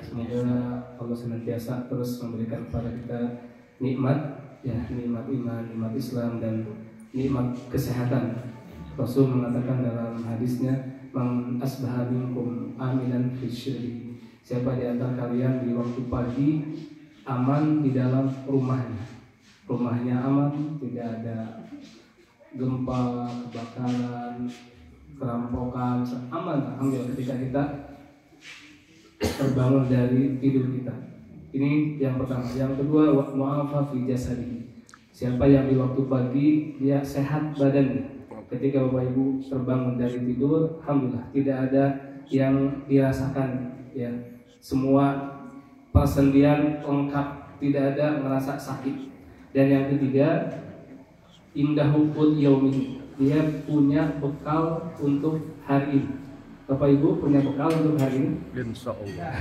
Semoga Allah senantiasa terus memberikan kepada kita nikmat, ya, nikmat iman, nikmat Islam, dan nikmat kesehatan. Rasul mengatakan dalam hadisnya, "Man asbaha minkum aminan fi syirri." Siapa di antara kalian di waktu pagi aman di dalam rumahnya aman, tidak ada gempa, kebakaran, perampokan, aman, alhamdulillah ketika kita terbangun dari tidur kita. Ini yang pertama. Yang kedua, mu'afa fi jasadi. Siapa yang di waktu pagi dia sehat badannya, ketika Bapak Ibu terbangun dari tidur, alhamdulillah tidak ada yang dirasakan, ya, semua persendian lengkap, tidak ada merasa sakit. Dan yang ketiga, indahu qut yaumi, dia punya bekal untuk hari ini. Bapak Ibu punya bekal untuk hari ini? Insyaallah.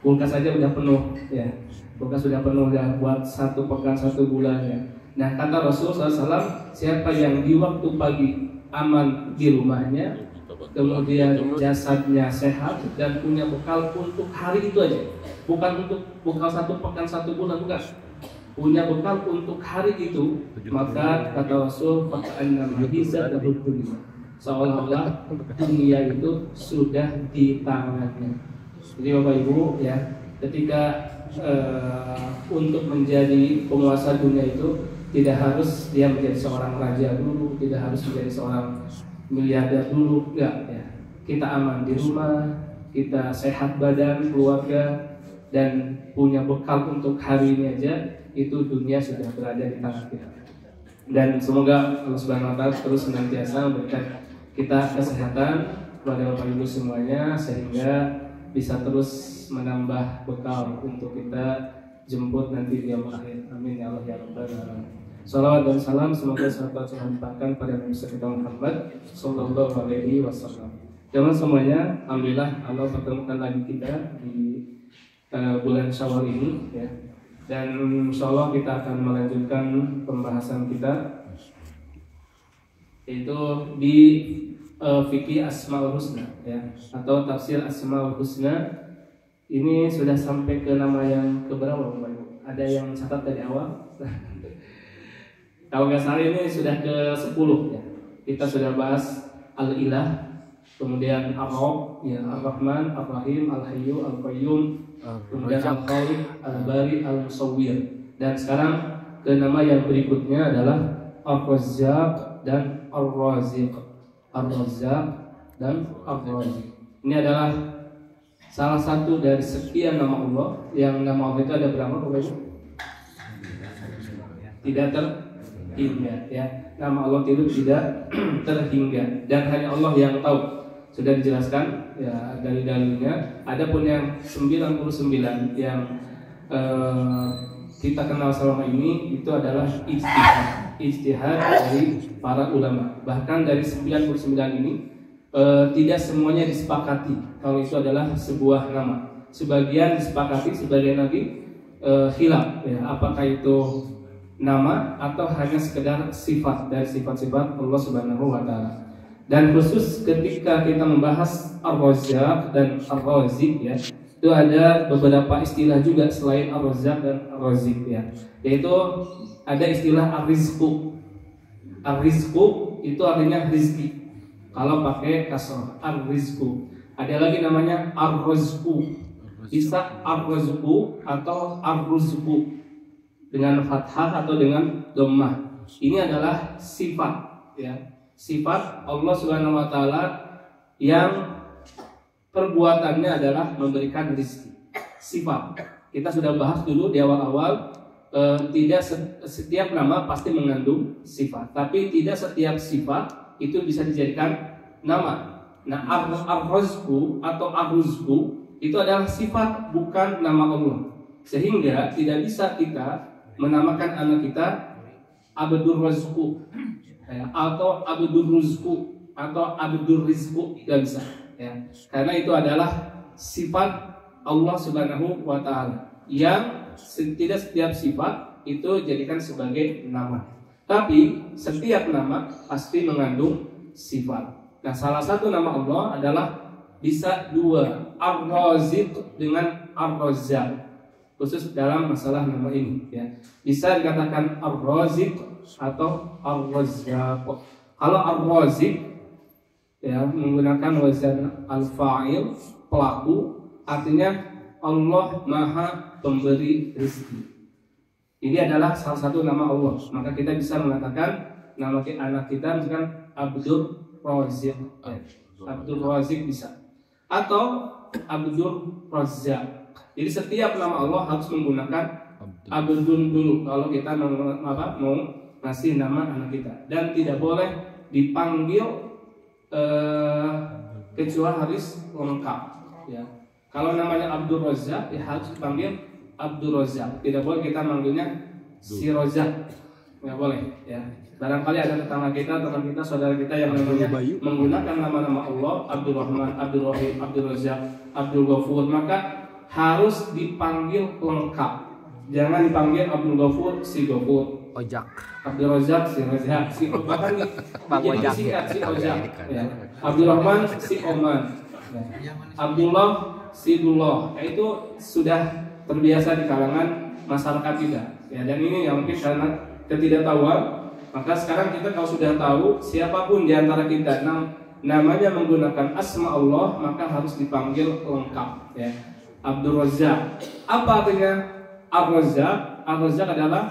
Kulkas saja udah penuh, ya. Kulkas sudah penuh, ya, buat 1 pekan 1 bulan, ya. Nah, kata Rasulullah SAW, siapa yang di waktu pagi aman di rumahnya, kemudian jasadnya sehat dan punya bekal untuk hari itu aja, bukan untuk bekal 1 pekan 1 bulan, bukan, punya bekal untuk hari itu, maka kata Rasul, "Faka'annama hiza lahu dunya." Seolah-olah dunia itu sudah di tangannya. Jadi Bapak Ibu, ya, ketika untuk menjadi penguasa dunia itu tidak harus dia menjadi seorang raja dulu, tidak harus menjadi seorang miliarder dulu, enggak, ya. Kita aman di rumah, kita sehat badan, keluarga, dan punya bekal untuk hari ini aja, itu dunia sudah berada di tangan kita. Dan semoga Allah Subhanahu wa taala terus senantiasa memberikan kita kesehatan kepada Bapak Ibu semuanya, sehingga bisa terus menambah bekal untuk kita jemput nanti di yaumul akhir. Amin ya Allah ya rabbal alamin. Salawat dan salam semoga sahabat Tuhan limpahkan pada Nabi kita Muhammad sallallahu alaihi wasallam. Teman semuanya, alhamdulillah Allah pertemukan lagi kita di bulan Syawal ini, ya. Dan insyaallah kita akan melanjutkan pembahasan kita, yaitu di fikih Asmaul Husna, ya, atau tafsir Asmaul Husna. Ini sudah sampai ke nama yang keberapa, Bapak Ibu? Ada yang catat dari awal? Kalau nggak salah ini sudah ke 10, ya. Kita sudah bahas Al-Ilah, kemudian Ar-Rabb, ya, Ar-Rahman, Ar-Rahim, Al-Hayyu, Al-Qayyum, kemudian Al-Khaliq, Al-Bari, Al-Musawwir. Dan sekarang ke nama yang berikutnya adalah Ar-Razzaq dan Ar-Raziq. Ar-Razzaq dan Ar-Raziq. Ini adalah salah satu dari sekian nama Allah. Yang nama Allah itu ada berapa, Bapak Ibu? Tidak terhingga, ya. Nama Allah itu tidak terhingga dan hanya Allah yang tahu. Sudah dijelaskan, ya, dari dalilnya. Adapun yang 99 yang kita kenal selama ini itu adalah ijtihad dari para ulama. Bahkan dari 99 ini tidak semuanya disepakati kalau itu adalah sebuah nama. Sebagian disepakati, sebagian lagi khilaf, ya, apakah itu nama atau hanya sekedar sifat dari sifat-sifat Allah Subhanahu wa taala. Dan khusus ketika kita membahas Ar-Razzaq dan Ar-Raziq, ya, itu ada beberapa istilah juga selain Ar-Razzaq dan Ar-Raziq, ya. Yaitu ada istilah Ar-Rizqu. Ar-Rizqu itu artinya rizki. Kalau pakai kasrah, Ar-Rizqu. Ada lagi namanya Ar-Razqu. Bisa Ar-Razqu atau Ar-Ruzqu dengan fathah atau dengan dhammah. Ini adalah sifat, ya. Sifat Allah Subhanahu wa taala yang perbuatannya adalah memberikan rezeki. Sifat. Kita sudah bahas dulu di awal-awal, tidak setiap nama pasti mengandung sifat, tapi tidak setiap sifat itu bisa dijadikan nama. Nah, Ar-Razqu atau Ar-Ruzqu itu adalah sifat, bukan nama Allah. Sehingga tidak bisa kita menamakan anak kita Abdur Razqu, ya, atau Abdur Ruzqu atau Abdur Rizqu, tidak bisa, ya. Karena itu adalah sifat Allah Subhanahu wa taala yang tidak setiap sifat itu jadikan sebagai nama. Tapi setiap nama pasti mengandung sifat. Nah, salah satu nama Allah adalah bisa dua Ar-Raziq dengan Ar-Razzaq, khusus dalam masalah nama ini ya. Bisa dikatakan Ar-Raziq atau Ar-Razzaq. Kalau Ar-Raziq ya menggunakan wazan al-fa'il, pelaku, artinya Allah Maha Pemberi rezeki. Ini adalah salah satu nama Allah. Maka kita bisa mengatakan nama anak kita misalkan Abdul Raziq. Abdul Raziq bisa. Atau Abdul Razzaq. Jadi setiap nama Allah harus menggunakan Abdul dulu kalau kita mau ngasih nama anak kita. Dan tidak boleh dipanggil kecuali harus lengkap. Ya. Kalau namanya Abdul Razzaq ya harus dipanggil Abdul Razzaq. Tidak boleh kita manggilnya si Razzaq. Nggak boleh ya. Barangkali ada tetangga kita, teman kita, saudara kita yang namanya menggunakan nama-nama Allah, Abdul Rahman, Abdul Rahim, Abdul Razzaq, Abdul Ghafur, maka harus dipanggil lengkap. Jangan dipanggil Abdul Ghafur si Ghafur, Ojak, Abdul Razzaq si Razzaq, si bahkan jadi singkat si Ojak ya. Abdul Rahman si Oman ya. Abdullah si Dullah. Ya, itu sudah terbiasa di kalangan masyarakat kita ya. Dan ini yang mungkin karena ketidaktahuan, maka sekarang kita kalau sudah tahu siapapun di antara kita namanya menggunakan asma Allah, maka harus dipanggil lengkap ya. Abdul Razzaq. Apa artinya Ar-Razzaq? Ar-Razzaq adalah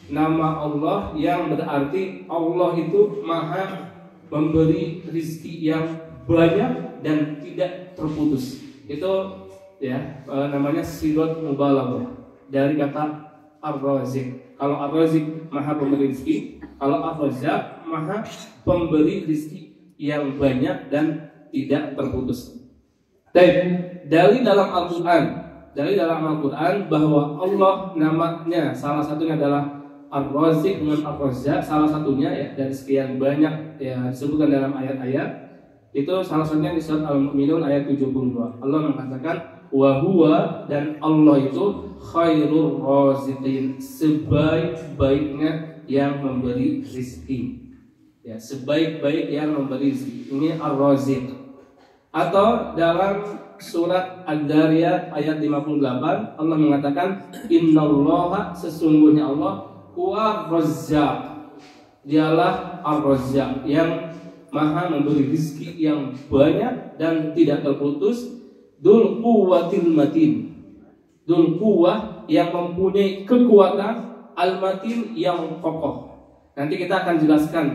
nama Allah yang berarti Allah itu Maha memberi rezeki yang banyak dan tidak terputus. Itu ya namanya sigot mubalaghah dari kata Ar-Raziq. Kalau Ar-Raziq Maha pemberi rezeki, kalau Ar-Razzaq Maha pemberi rezeki yang banyak dan tidak terputus. Dari dalam Al-Quran bahwa Allah namanya salah satunya adalah Ar-Raziq dengan Ar-Razzaq, salah satunya ya dari sekian banyak ya disebutkan dalam ayat-ayat. Itu salah satunya di surat Al-Mu'minun ayat 72. Allah mengatakan wa huwa, dan Allah itu khairur raziqin, sebaik-baiknya yang memberi rezeki. Ya, sebaik-baik yang memberi rezeki. Ini Ar-Raziq. Atau dalam surat Ad-Dariyat ayat 58 Allah mengatakan innallaha, sesungguhnya Allah huwa Razzaq, dialah Ar-Razzaq yang Maha memberi rezeki yang banyak dan tidak terputus. Dzul quwwatil matin, dzul quwwah yang mempunyai kekuatan, al-matin yang kokoh. Nanti kita akan jelaskan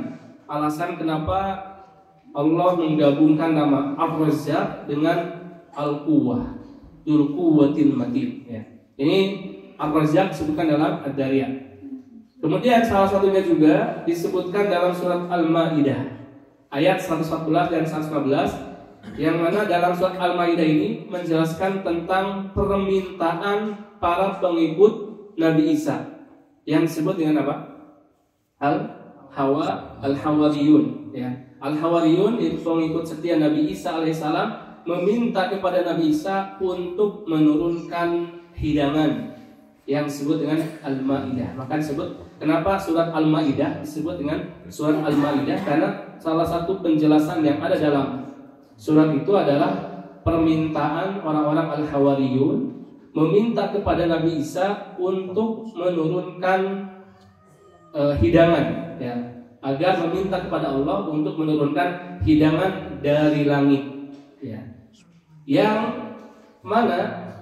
alasan kenapa Allah menggabungkan nama Ar-Razzaq dengan Al-Quwwah, dzul quwwatil matin ya. Ini Ar-Razzaq disebutkan dalam Ad-Dariyat. Kemudian salah satunya juga disebutkan dalam surat Al-Maidah ayat 114 dan 115, yang mana dalam surat Al-Maidah ini menjelaskan tentang permintaan para pengikut Nabi Isa yang disebut dengan apa? Al-Hawariyun ya. Al-Hawariyun itu pengikut setia Nabi Isa alaihissalam, meminta kepada Nabi Isa untuk menurunkan hidangan yang disebut dengan Al-Maidah. Maka disebut, kenapa surat Al-Maidah disebut dengan surat Al-Maidah? Karena salah satu penjelasan yang ada dalam surat itu adalah permintaan orang-orang Al-Hawariyun meminta kepada Nabi Isa untuk menurunkan hidangan ya, agar meminta kepada Allah untuk menurunkan hidangan dari langit ya. Yang mana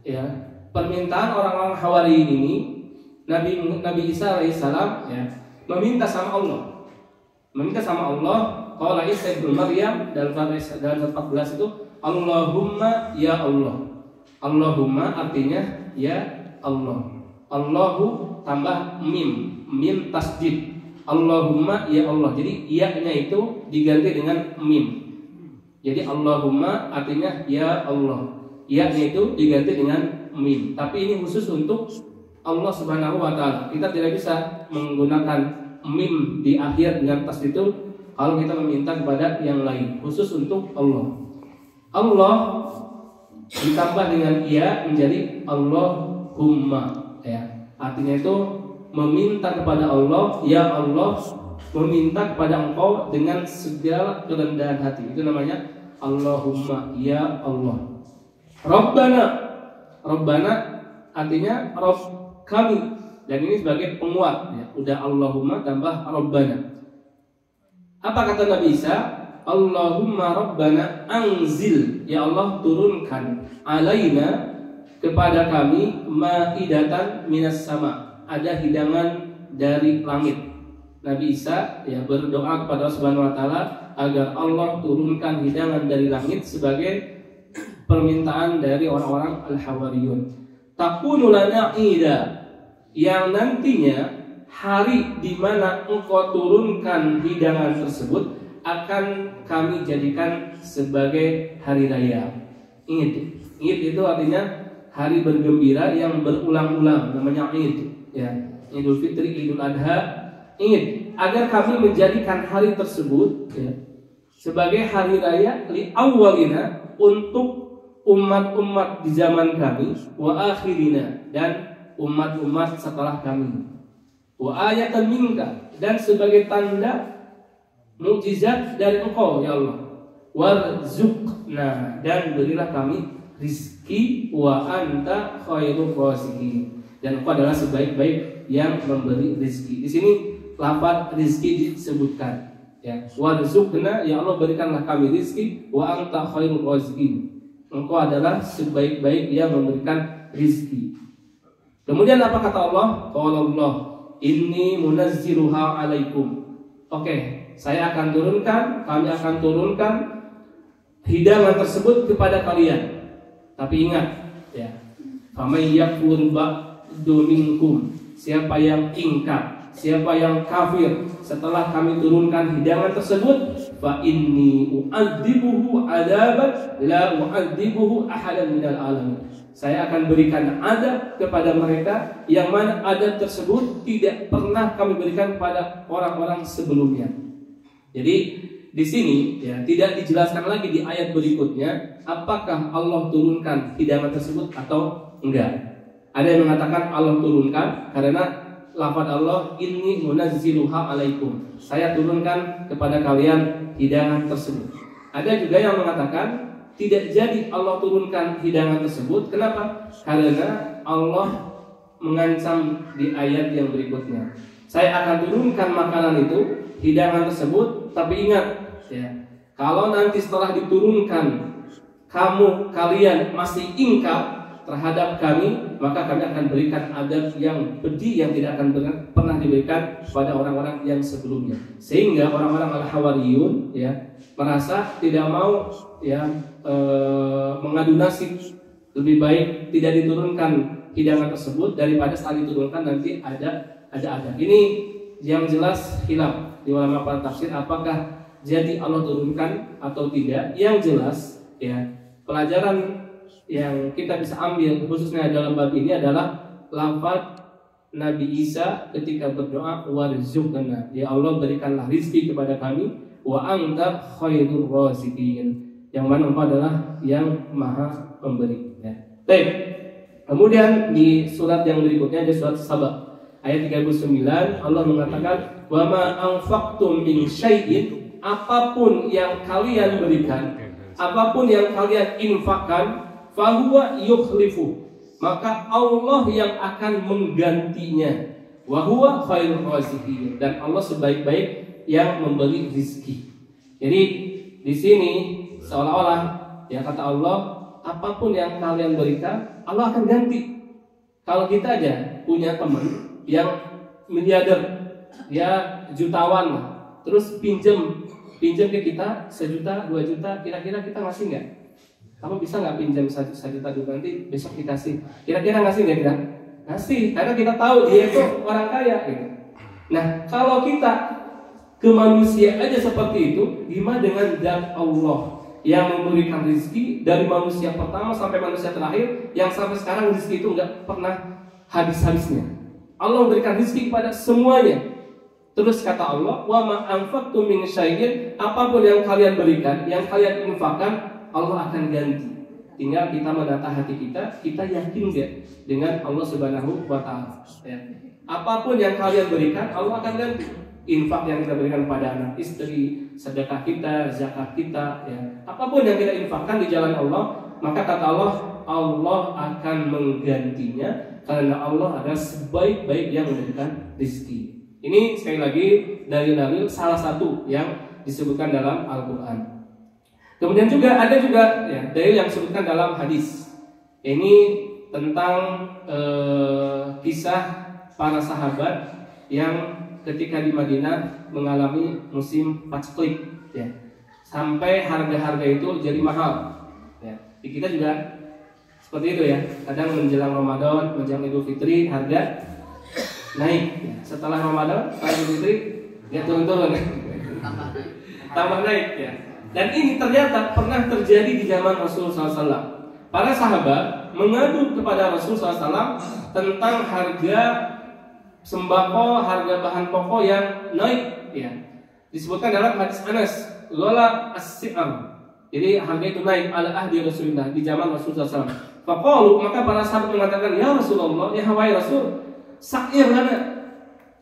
ya permintaan orang-orang Hawariyin ini Nabi Isa alaihissalam ya meminta sama Allah. Qala Isa ibnu Maryam dalam surat 14 itu Allahumma ya Allah. Allahumma artinya ya Allah. Allahu tambah mim tasdid. Allahumma ya Allah. Jadi iya-nya itu diganti dengan mim. Jadi Allahumma artinya ya Allah. Iya-nya itu diganti dengan mim. Tapi ini khusus untuk Allah Subhanahu wa taala. Kita tidak bisa menggunakan mim di akhir dengan tasdid itu kalau kita meminta kepada yang lain, khusus untuk Allah. Allah ditambah dengan iya menjadi Allahumma ya. Artinya itu meminta kepada Allah, ya Allah, meminta kepada Engkau dengan segala kerendahan hati. Itu namanya Allahumma ya Allah. Rabbana. Rabbana artinya Rabb kami, dan ini sebagai penguat ya. Udah Allahumma tambah Rabbana. Apa kata Nabi Isa? Allahumma Rabbana anzil, ya Allah turunkan alaina, kepada kami, maidatan minas sama, ada hidangan dari langit. Nabi Isa ya berdoa kepada Allah Subhanahu wa taala agar Allah turunkan hidangan dari langit sebagai permintaan dari orang-orang Al-Hawariyun. Takunu lana ida, yang nantinya hari di mana engkau turunkan hidangan tersebut akan kami jadikan sebagai hari raya. Ingat, itu artinya hari bergembira yang berulang-ulang, namanya Id ya. Idul Fitri, Idul Adha. Ingat, agar kami menjadikan hari tersebut ya, sebagai hari raya li awwalina, untuk umat-umat di zaman kami, wa akhirina, dan umat-umat setelah kami, wa ayatan minka, dan sebagai tanda mukjizat dari engkau ya Allah, warzuqna, dan berilah kami rizki, wa anta khairur raziqin, dan engkau adalah sebaik-baik yang memberi rizki. Di sini lafaz rizki disebutkan ya. Warzuqna, ya Allah berikanlah kami rizki, wa anta khairur raziqin, engkau adalah sebaik-baik yang memberikan rizki. Kemudian apa kata Allah? Qala Allah, inni munazziruha alaikum. Oke, saya akan turunkan, kami akan turunkan hidangan tersebut kepada kalian. Tapi ingat ya, faman yakfur ba'du minkum, siapa yang ingkar, siapa yang kafir setelah kami turunkan hidangan tersebut, fa inni u'adzibuhu adaban la u'adzibuhu ahadan minal alamin, saya akan berikan adab kepada mereka yang mana adab tersebut tidak pernah kami berikan kepada orang-orang sebelumnya. Jadi di sini ya tidak dijelaskan lagi di ayat berikutnya apakah Allah turunkan hidangan tersebut atau enggak. Ada yang mengatakan Allah turunkan karena lafaz Allah, inni munazziluha alaikum, saya turunkan kepada kalian hidangan tersebut. Ada juga yang mengatakan tidak jadi Allah turunkan hidangan tersebut. Kenapa? Karena Allah mengancam di ayat yang berikutnya, saya akan turunkan makanan itu, hidangan tersebut, tapi ingat ya, kalau nanti setelah diturunkan kalian masih ingkar terhadap kami, maka kami akan berikan adab yang pedih yang tidak akan pernah diberikan pada orang-orang yang sebelumnya. Sehingga orang-orang Al-Hawariyun ya merasa tidak mau ya mengadu nasib, lebih baik tidak diturunkan hidangan tersebut daripada saat diturunkan nanti ada adab. Ini yang jelas khilaf di ulama para tafsir, apakah jadi Allah turunkan atau tidak. Yang jelas ya, pelajaran yang kita bisa ambil khususnya dalam bab ini adalah lafaz Nabi Isa ketika berdoa, warzuqna, ya Allah berikanlah rizki kepada kami, wa anta khairur raziqin, yang mana engkau adalah yang maha pemberi ya. Baik. Kemudian di surat yang berikutnya, di surat Saba ayat 39, Allah mengatakan, wa ma anfaqtum min syai'in, apapun yang kalian berikan, apapun yang kalian infakkan, fahuwa yukhlifu, maka Allah yang akan menggantinya, wa huwa khairur raziqin, dan Allah sebaik-baik yang memberi rezeki. Jadi di sini seolah-olah ya kata Allah, apapun yang kalian berikan Allah akan ganti. Kalau kita aja punya teman yang miliarder, ya jutawan lah, terus pinjam ke kita 1 juta, 2 juta, kira-kira kita ngasih nggak? Kamu bisa nggak pinjam 1 juta dulu, nanti besok dikasih? Kira-kira ngasih nggak kita? Ngasih, karena kita tahu dia itu orang kaya gitu. Nah, kalau kita ke manusia aja seperti itu, gimana dengan zat Allah yang memberikan rezeki dari manusia pertama sampai manusia terakhir, yang sampai sekarang rezeki itu nggak pernah habis-habisnya. Allah memberikan rezeki kepada semuanya. Terus kata Allah, wa ma anfaqtum min syai'in, apapun yang kalian berikan, yang kalian infakkan, Allah akan ganti. Tinggal kita menata hati kita yakin nggak dengan Allah Subhanahu wa taala ya. Apapun yang kalian berikan, Allah akan ganti. Infak yang kita berikan pada anak istri, sedekah kita, zakat kita ya. Apapun yang kita infakkan di jalan Allah, maka kata Allah, Allah akan menggantinya, karena Allah adalah sebaik-baik yang memberikan rezeki. Ini sekali lagi dalil-dalil salah satu yang disebutkan dalam Al-Quran. Kemudian juga ada juga ya, dalil yang disebutkan dalam hadis. Ini tentang kisah para sahabat yang ketika di Madinah mengalami musim paceklik, ya, sampai harga-harga itu jadi mahal. Ya, di kita juga seperti itu ya. Kadang menjelang Ramadan, menjelang Idul Fitri harga naik. Ya. Setelah Ramadan, setelah Idul Fitri dia turun-turun, tambah naik ya. Dan ini ternyata pernah terjadi di zaman Rasulullah SAW. Para sahabat mengadu kepada Rasulullah SAW tentang harga sembako, harga bahan pokok yang naik. Ya. Disebutkan dalam hadis Anas, "Ghala as-si'am." Jadi harga itu naik ala ahdi Rasulullah, di zaman Rasulullah SAW. Faqalu, maka para sahabat mengatakan, "Ya Rasulullah, ya wahai Rasul, sa'ir lana.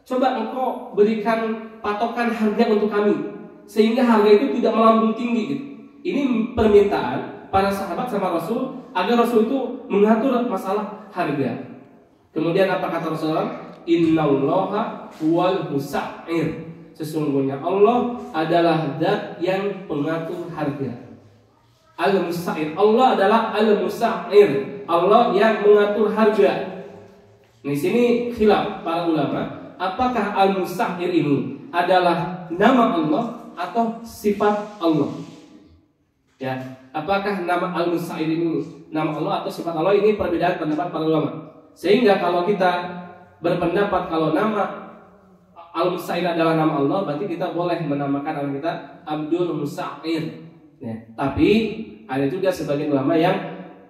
Coba engkau berikan patokan harga untuk kami, sehingga harga itu tidak melambung tinggi." Gitu. Ini permintaan para sahabat sama Rasul agar Rasul itu mengatur masalah harga. Kemudian apa kata Rasulullah? Innallaha huwal musa'ir. Sesungguhnya Allah adalah zat yang pengatur harga. Al-Musa'ir, Allah adalah Al-Musa'ir, Allah yang mengatur harga. Di sini khilaf para ulama, apakah Al-Musa'ir ini adalah nama Allah atau sifat Allah? Ya, apakah nama Al-Musa'ir ini nama Allah atau sifat Allah? Ini perbedaan pendapat para ulama. Sehingga kalau kita berpendapat kalau nama Al-Musa'ir adalah nama Allah, berarti kita boleh menamakan anak kita Abdul Musa'ir. Ya, tapi ada juga sebagian ulama yang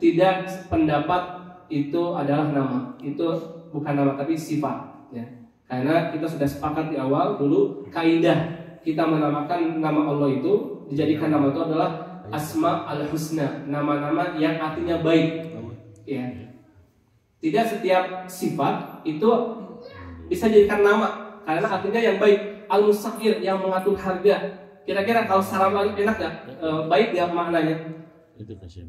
tidak pendapat itu adalah nama, itu bukan nama tapi sifat. Ya. Karena kita sudah sepakat di awal dulu kaidah kita menamakan nama Allah itu dijadikan nama itu adalah Asma al-Husna, nama-nama yang artinya baik. Ya. Tidak setiap sifat itu bisa dijadikan nama karena artinya yang baik. Al-Musa'ir yang mengatur harga. Kira-kira kalau secara enak ya, baik ya maknanya?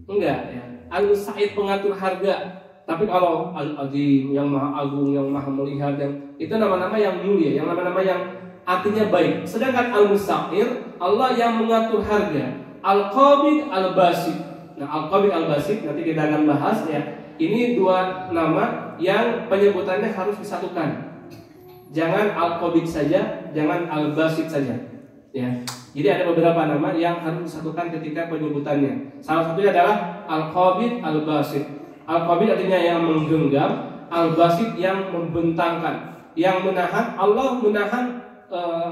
Enggak ya. Al-Musa'ir pengatur harga. Tapi kalau Al-Azim yang maha agung, yang maha melihat, yang itu nama-nama yang mulia, yang nama-nama yang artinya baik. Sedangkan Al-Musa'ir Allah yang mengatur harga. Al-Qabid, Al-Basit. Nah, Al-Qabid, Al-Basit nanti kita akan bahas ya. Ini dua nama yang penyebutannya harus disatukan. Jangan Al-Qabid saja, jangan Al-Basit saja. Ya. Jadi ada beberapa nama yang harus disatukan ketika penyebutannya. Salah satunya adalah Al-Qabid, Al-Basit. Al-Qabid artinya yang menggenggam, Al-Basit yang membentangkan, yang menahan. Allah menahan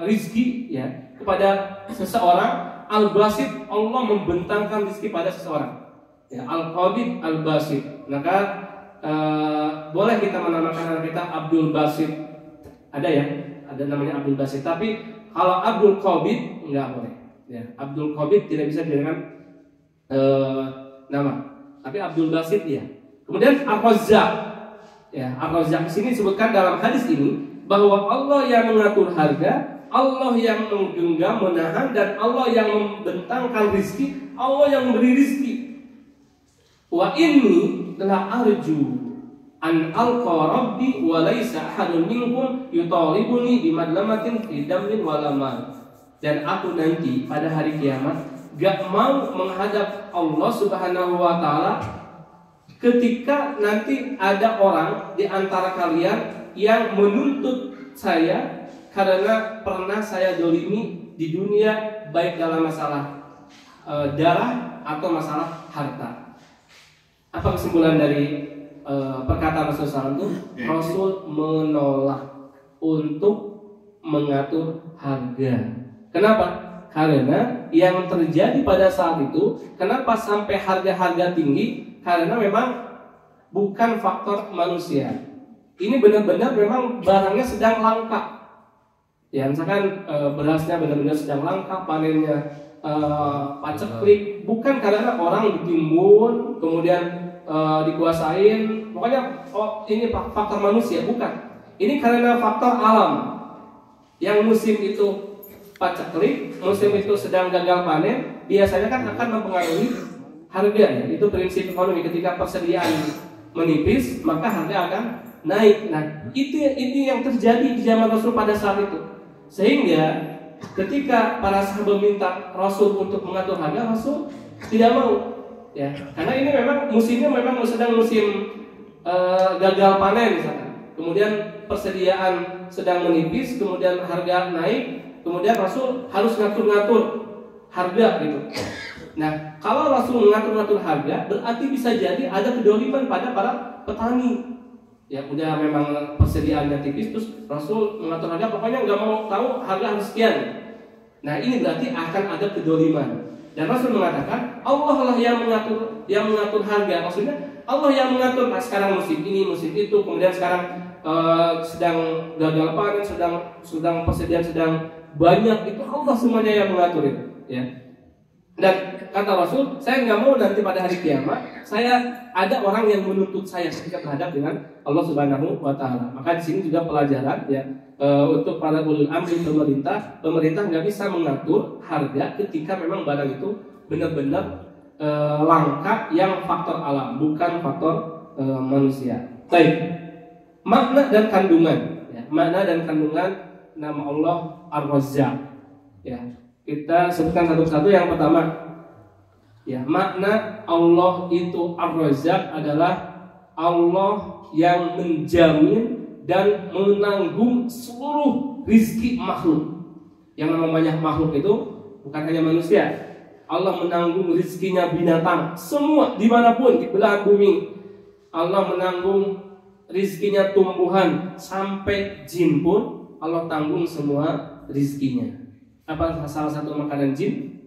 rizki ya kepada seseorang. Al-Basit Allah membentangkan rizki pada seseorang. Ya, Al-Qabid, Al-Basit. Maka boleh kita menamakan anak kita Abdul Basit. Ada ya, ada namanya Abdul Basit. Tapi kalau Abdul Qabid enggak boleh. Ya, Abdul Qabid tidak bisa dijadikan nama. Tapi Abdul Basit ya. Kemudian Ar-Razzaq. Ya, Ar-Razzaq di sini disebutkan dalam hadis ini bahwa Allah yang mengatur harga, Allah yang menggenggam, menahan, dan Allah yang membentangkan rizki, Allah yang memberi rizki. Wa inni la arju an alqa rabbi wa laisa ahadun minkum yutalibuni bimadlamatin fi damin wala mal. Dan aku nanti pada hari kiamat gak mau menghadap Allah Subhanahu wa taala ketika nanti ada orang di antara kalian yang menuntut saya karena pernah saya dolimi di dunia, baik dalam masalah darah atau masalah harta. Apa kesimpulan dari perkataan Rasulullah itu? Rasul menolak untuk mengatur harga. Kenapa? Karena yang terjadi pada saat itu, kenapa sampai harga-harga tinggi? Karena memang bukan faktor manusia. Ini benar-benar memang barangnya sedang langka. Ya, misalkan berasnya benar-benar sedang langka, panennya paceklik, bukan karena orang ditimbun kemudian dikuasain, pokoknya ini faktor manusia, bukan. Ini karena faktor alam. Yang musim itu paceklik, musim itu sedang gagal panen, biasanya kan akan mempengaruhi harga ya. Itu prinsip ekonomi, ketika persediaan menipis maka harga akan naik. Nah, itu yang terjadi di zaman Rasul pada saat itu. Sehingga ketika para sahabat minta Rasul untuk mengatur harga, Rasul tidak mau. Ya, karena ini memang musimnya sedang musim gagal panen misalkan. Kemudian persediaan sedang menipis, kemudian harga naik, kemudian Rasul harus ngatur-ngatur harga gitu. Nah, kalau Rasul mengatur-ngatur harga, berarti bisa jadi ada kedoliman pada para petani. Ya, udah memang persediaannya tipis, terus Rasul mengatur harga, pokoknya nggak mau tahu harga harus sekian. Nah, ini berarti akan ada kedoliman. Dan Rasul mengatakan Allah lah yang mengatur harga. Maksudnya Allah yang mengatur. Nah, sekarang musim ini, musim itu, kemudian sekarang sedang gagal panen, sedang persediaan sedang banyak, itu Allah semuanya yang mengatur itu. Ya. Dan kata Rasul, saya nggak mau nanti pada hari kiamat saya ada orang yang menuntut saya ketika berhadap dengan Allah Subhanahu wa Ta'ala. Maka di sini juga pelajaran ya untuk para ulul amri pemerintah nggak bisa mengatur harga ketika memang barang itu benar-benar langka yang faktor alam, bukan faktor manusia. Baik. Makna dan kandungan. Ya, makna dan kandungan nama Allah Ar-Razzaq. Ya. Kita sebutkan satu-satu. Yang pertama, ya, makna Allah itu Ar-Razzaq adalah Allah yang menjamin dan menanggung seluruh rizki makhluk. Yang namanya makhluk itu bukan hanya manusia. Allah menanggung rizkinya binatang, semua dimanapun di belahan bumi. Allah menanggung rizkinya tumbuhan, sampai jin pun Allah tanggung semua rizkinya. Apa salah satu makanan jin?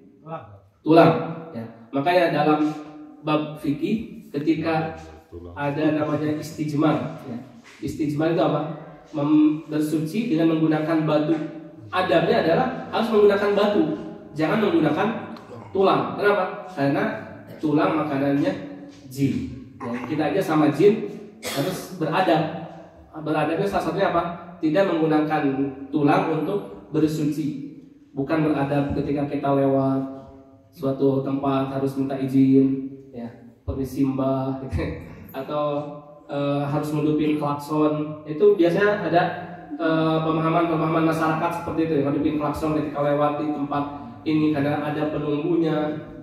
Tulang. Ya. Makanya dalam bab fikih ketika ada namanya istijmar. Ya. Istijmar itu apa? Bersuci dengan menggunakan batu. Adabnya adalah harus menggunakan batu, jangan menggunakan tulang. Kenapa? Karena tulang makanannya jin. Ya, kita aja sama jin harus beradab. Beradabnya salah satunya apa? Tidak menggunakan tulang untuk bersuci. Bukan beradab ketika kita lewat suatu tempat harus minta izin, ya, permisi mbah, atau harus ngudupin klakson. Itu biasanya ada pemahaman masyarakat seperti itu, ngudupin klakson ketika lewat di tempat ini karena ada penunggunya.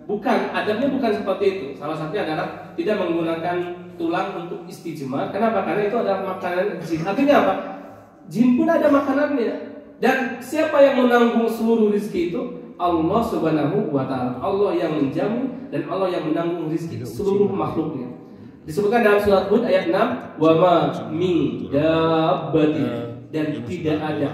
Bukan, adabnya bukan seperti itu. Salah satunya adalah tidak menggunakan tulang untuk istijmar. Kenapa? Karena itu adalah makanan jin. Artinya apa? Jin pun ada makanannya. Dan siapa yang menanggung seluruh rizki itu? Allah Subhanahu wa Ta'ala. Allah yang menjamin dan Allah yang menanggung rizki seluruh makhluknya. Disebutkan dalam surat Hud ayat 6, wa ma min dabbatin, dan tidak ada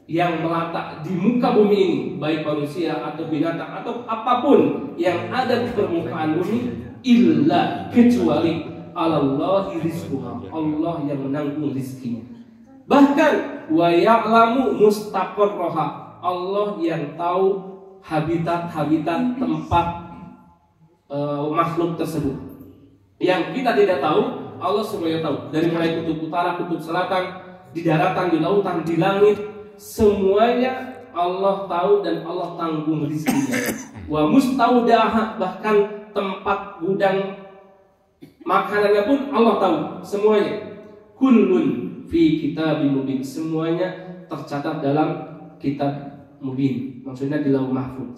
yang melata di muka bumi ini, baik manusia atau binatang atau apapun yang ada di permukaan bumi, illa kecuali Allahi rizquha, Allah yang menanggung rizkinya. Bahkan wa ya'lamu mustaqarraha, Allah yang tahu habitat tempat makhluk tersebut. Yang kita tidak tahu, Allah semuanya tahu. Dari mulai kutub utara, kutub selatan, di daratan, di lautan, di langit, semuanya Allah tahu dan Allah tanggung rizkinya. Wa mustaudaha, bahkan tempat gudang makanannya pun Allah tahu semuanya. Kullun fi kitabim mubin, semuanya tercatat dalam kitab mubin, maksudnya di lauh mahfuz.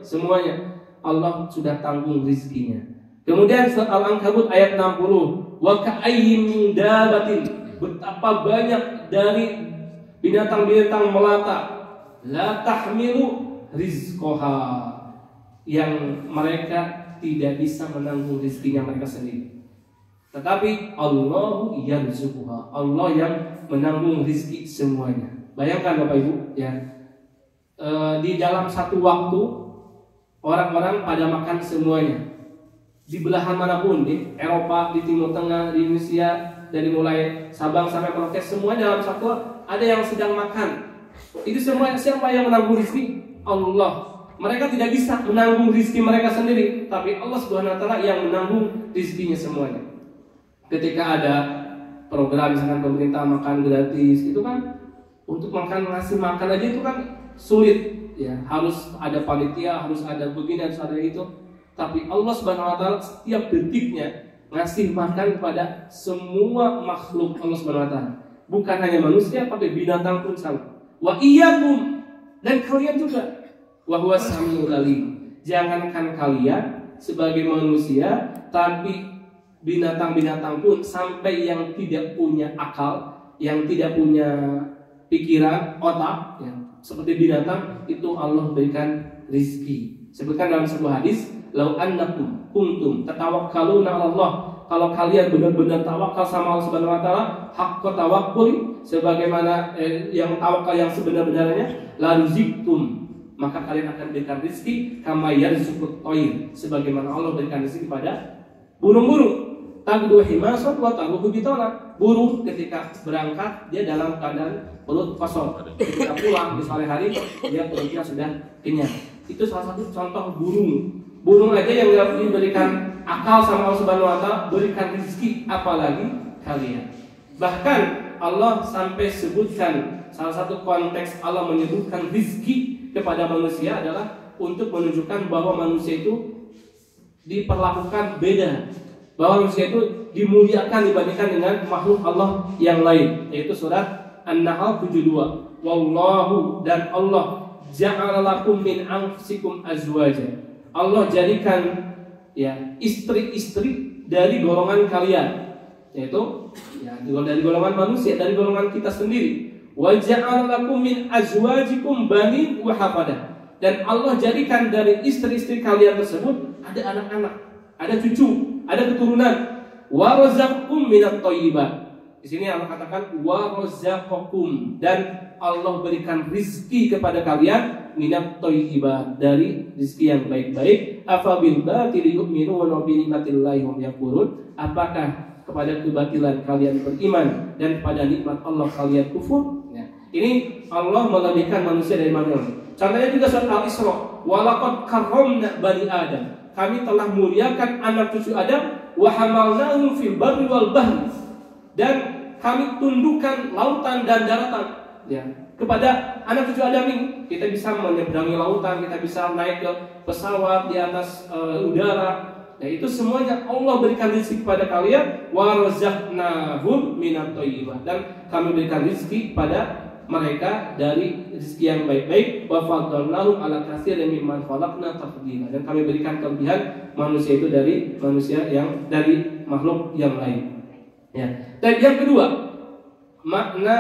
Semuanya Allah sudah tanggung rizkinya. Kemudian surat Al-Ankabut ayat 60, wa ka'ayyin min dabatin, betapa banyak dari binatang-binatang melata, la tahmilu rizqaha, yang mereka tidak bisa menanggung rizkinya mereka sendiri. Tetapi Allahu yarzuquha, Allah yang menanggung rizki semuanya. Bayangkan Bapak Ibu, ya, di dalam satu waktu orang-orang pada makan semuanya. Di belahan manapun, di Eropa, di Timur Tengah, di Indonesia, dari mulai Sabang sampai Merauke, semua dalam satu ada yang sedang makan. Itu semua siapa yang menanggung rizki? Allah. Mereka tidak bisa menanggung rizki mereka sendiri, tapi Allah Subhanahu wa Ta'ala yang menanggung rizkinya semuanya. Ketika ada program misalkan pemerintah makan gratis, itu kan untuk ngasih makan aja itu kan sulit, ya, harus ada panitia, harus ada begini, harus ada itu. tapi Allah Subhanahu wa taala setiap detiknya ngasih makan kepada semua makhluk Allah Subhanahu wa taala. Bukan hanya manusia, tapi binatang pun sama. Wa iyyakum, dan kalian juga. Wa huwas samiul alim. Jangankan kalian sebagai manusia, tapi binatang-binatang pun, sampai yang tidak punya akal, yang tidak punya pikiran, otak, ya, seperti binatang, itu Allah berikan rizki. Sebutkan dalam sebuah hadis, lau annakum kuntum tatawakkaluna 'ala Allah, kalau kalian benar-benar tawakal sama Allah Subhanahu wa taala, haqqa tawakkul, sebagaimana yang tawakal yang sebenar-benarnya, la rizqtum, maka kalian akan berikan rizki kama yarzuqut thair, sebagaimana Allah berikan rizki kepada burung-burung. Tagdu himasat wa taruhu bitana. Burung ketika berangkat dia dalam keadaan perut kosong. Ketika pulang di sore hari dia perutnya sudah kenyang. Itu salah satu contoh burung. Burung aja yang diberikan akal sama Allah Subhanahu wa taala, berikan rezeki, apalagi kalian. Bahkan Allah sampai sebutkan, salah satu konteks Allah menyebutkan rezeki kepada manusia adalah untuk menunjukkan bahwa manusia itu diperlakukan beda, bahwa manusia itu dimuliakan dibandingkan dengan makhluk Allah yang lain, yaitu surat An-Nahl 72. Wallahu, dan Allah ja'ala lakum min anfusikum azwaja. Allah jadikan ya istri-istri dari golongan kalian, yaitu ya dari golongan manusia, dari golongan kita sendiri. Wa ja'ala lakum min azwajikum banin wa hafadah. Dan Allah jadikan dari istri-istri kalian tersebut ada anak-anak, ada cucu, ada keturunan. Wa razaqakum minat thayyibat. Di sini Allah katakan wa razaqakum, dan Allah berikan rizki kepada kalian minat thayyibat, dari rizki yang baik-baik. Afa bil batili yu'minuna wa bi ni'matillahi hum yakfurun. Apakah kepada kebatilan kalian beriman dan pada nikmat Allah kalian kufur? Ya. Ini Allah melebihkan manusia dari manusia. Contohnya juga surat Al-Isra, walaqad karramna bani Adam. Kami telah muliakan anak cucu Adam, wa hamalnahum fil barri wal bahri, dan kami tundukkan lautan dan daratan ya kepada anak cucu Adam ini. Kita bisa menyeberangi lautan, kita bisa naik ke pesawat di atas udara. Ya, itu semuanya Allah berikan rezeki kepada kalian. Wa razaqnahum minat thayyibat, dan kami berikan rezeki kepada mereka dari rezeki yang baik-baik. Wa faddalnahum ala katsirin mimman khalaqna tafdila, dan kami berikan kelebihan manusia itu dari manusia yang dari makhluk yang lain. Ya. Dan yang kedua, makna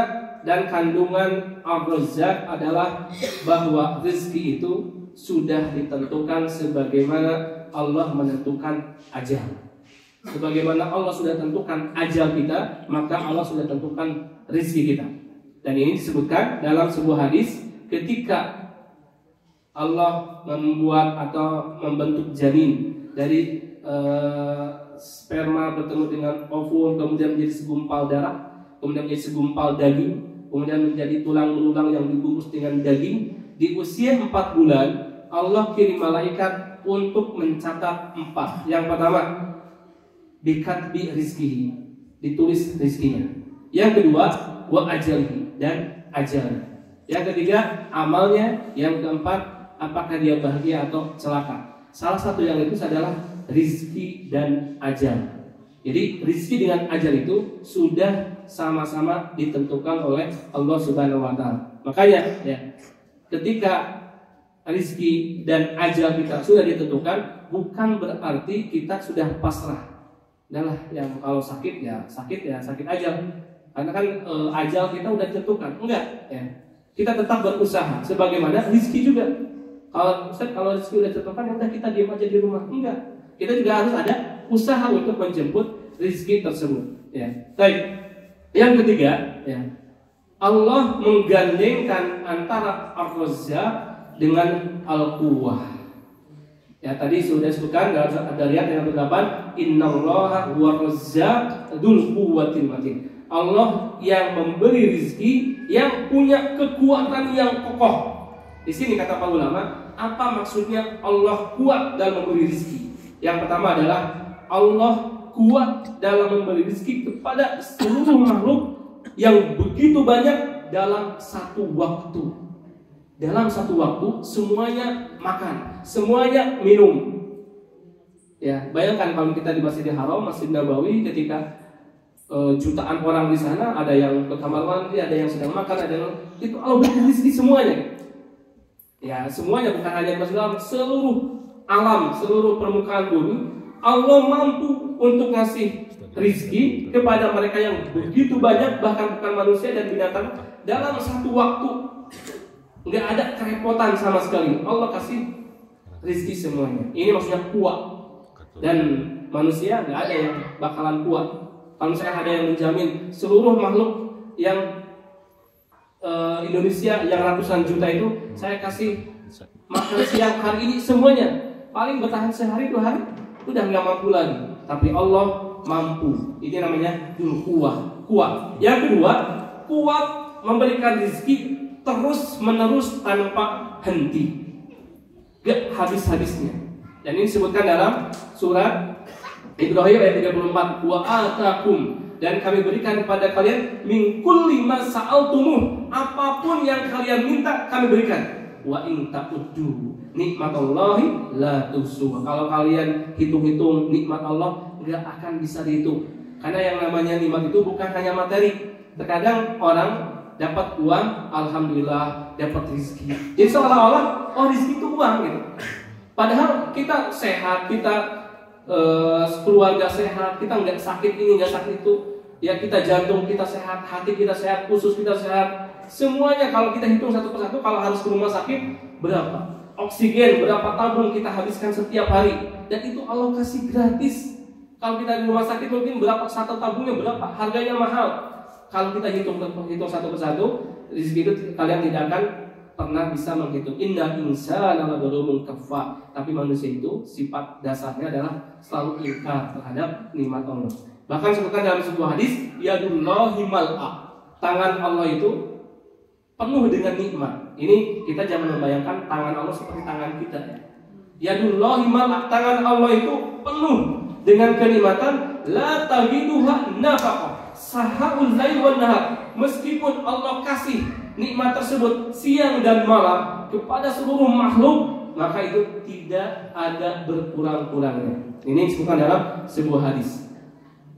dan kandungan ar-razzaq adalah bahwa rezeki itu sudah ditentukan sebagaimana Allah menentukan ajal. Sebagaimana Allah sudah tentukan ajal kita, maka Allah sudah tentukan rezeki kita. Dan ini disebutkan dalam sebuah hadis, ketika Allah membuat atau membentuk janin dari sperma bertemu dengan ovum, kemudian menjadi segumpal darah, kemudian menjadi segumpal daging, kemudian menjadi tulang belulang yang dibungkus dengan daging. Di usia 4 bulan Allah kirim malaikat untuk mencatat 4. Yang pertama, bikatbi rizkihi, ditulis rizkinya. Yang kedua, wa ajalihi, dan ajal. Yang ketiga, amalnya. Yang keempat, apakah dia bahagia atau celaka. Salah satu yang itu adalah rizki dan ajal. Jadi rizki dengan ajal itu sudah sama-sama ditentukan oleh Allah Subhanahu wa taala. Makanya ya, ketika rizki dan ajal kita sudah ditentukan, bukan berarti kita sudah pasrah. Adalah yang kalau sakit ya sakit ajal. Karena kan ajal kita udah ditentukan. Enggak ya. Kita tetap berusaha sebagaimana rizki juga. Kalau rizki udah ditentukan, ya udah kita diam aja di rumah. Enggak. Kita juga harus ada usaha untuk menjemput rizki tersebut. Ya. Baik. Yang ketiga, ya, Allah menggandengkan antara ar-razzaq dengan al-quwwah. Ya, tadi sudah disebutkan dalam surat Ad-Dariyat yang ke-8, innallaha huwar-razzaq dzul quwwatil matin. Allah yang memberi rizki, yang punya kekuatan yang kokoh. Di sini kata para ulama, apa maksudnya Allah kuat dalam memberi rizki? Yang pertama adalah Allah kuat dalam memberi rezeki kepada seluruh makhluk yang begitu banyak dalam satu waktu. Dalam satu waktu semuanya makan, semuanya minum. Ya, bayangkan kalau kita di Masjidil Haram, Masjid Nabawi, ketika jutaan orang di sana, ada yang ke kamar mandi, ada yang sedang makan, ada yang itu Allah berikan rezeki semuanya. Ya, semuanya, bukan hanya Masjidil Haram, seluruh alam, seluruh permukaan bumi, Allah mampu untuk ngasih rezeki kepada mereka yang begitu banyak, bahkan bukan manusia dan binatang, dalam satu waktu. Nggak ada kerepotan sama sekali. Allah kasih rezeki semuanya. Ini maksudnya kuat. Dan manusia nggak ada yang bakalan kuat. Kalau misalnya ada yang menjamin seluruh makhluk yang Indonesia yang ratusan juta itu, saya kasih makan siang hari ini semuanya, paling bertahan sehari 2 hari, udah nggak mampu lagi. Tapi Allah mampu. Ini namanya kuat. Yang kedua, kuat memberikan rezeki terus menerus tanpa henti, gak habis-habisnya. Dan ini disebutkan dalam surat Ibrahim ayat 34, wa atakum, dan kami berikan kepada kalian min kulli ma sa'altumuh, apapun yang kalian minta kami berikan. Wa in ta'uddu nikmatallahi la tuhsuha, kalau kalian hitung-hitung nikmat Allah nggak akan bisa dihitung. Karena yang namanya nikmat itu bukan hanya materi. Terkadang orang dapat uang, alhamdulillah, dapat rezeki. Jadi seolah-olah rezeki itu uang gitu. Padahal kita sehat, kita keluarga sehat, kita nggak sakit ini, nggak sakit itu. Ya, kita jantung kita sehat, hati kita sehat, usus kita sehat. Semuanya kalau kita hitung satu persatu, kalau harus ke rumah sakit berapa? Oksigen berapa tabung kita habiskan setiap hari? Dan itu Allah kasih gratis. Kalau kita di rumah sakit mungkin berapa satu tabungnya berapa? Harganya mahal. Kalau kita hitung satu persatu, rezeki itu kalian tidak akan pernah bisa menghitung. Inna insana lazalumun kafar. Tapi manusia itu sifat dasarnya adalah selalu ingkar terhadap nikmat Allah. Bahkan sebutkan dalam sebuah hadis, yadullahi mal'a, tangan Allah itu penuh dengan nikmat. Ini kita jangan membayangkan tangan Allah seperti tangan kita. Yadullahi mal'a, tangan Allah itu penuh dengan kenikmatan, la tagiduha nafaqah sahaul lail wan nahar. Meskipun Allah kasih nikmat tersebut siang dan malam kepada seluruh makhluk, maka itu tidak ada berkurang-kurangnya. Ini disebutkan dalam sebuah hadis.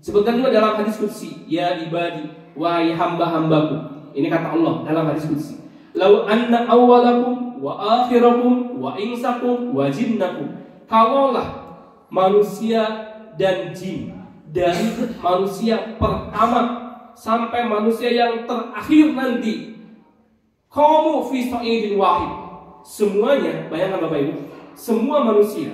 Sebutkan juga dalam hadis qudsi, ya ibadi, wahai hamba-hambaku. Ini kata Allah dalam hadis qudsi. Lau anna awwalakum wa akhirakum wa insakum wa jinnakum. Kalaulah manusia dan jin, dari manusia pertama sampai manusia yang terakhir nanti, qamu fi sa'idin wahid, semuanya, bayangkan Bapak Ibu, semua manusia,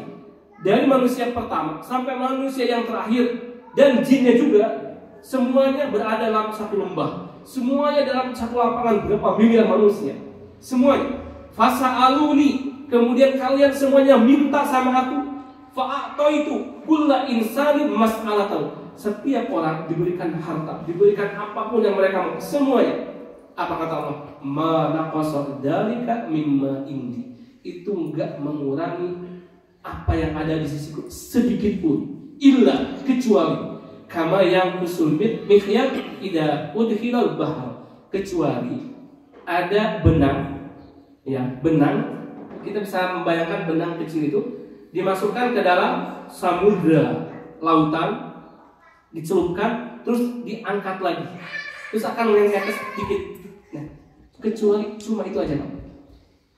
dari manusia pertama sampai manusia yang terakhir, dan jinnya juga, semuanya berada dalam satu lembah, semuanya dalam satu lapangan, berapa miliar manusia, semuanya. Fasa'aluni, kemudian kalian semuanya minta sama aku, fa'ataitu kulla insanin mas'alatahu. Setiap orang diberikan harta, diberikan apapun yang mereka mau, semuanya. Apa kata Allah? Ma naqasa dzalika mimma indi. Itu enggak mengurangi apa yang ada di sisiku sedikit pun. Illa, kecuali kama yang kusulbit mikhyat ida udkhilal bahr, kecuali ada benang, ya, benang. Kita bisa membayangkan benang kecil itu dimasukkan ke dalam samudra, lautan, dicelupkan, terus diangkat lagi, terus akan mengangkat sedikit. Nah, kecuali cuma itu aja, Pak.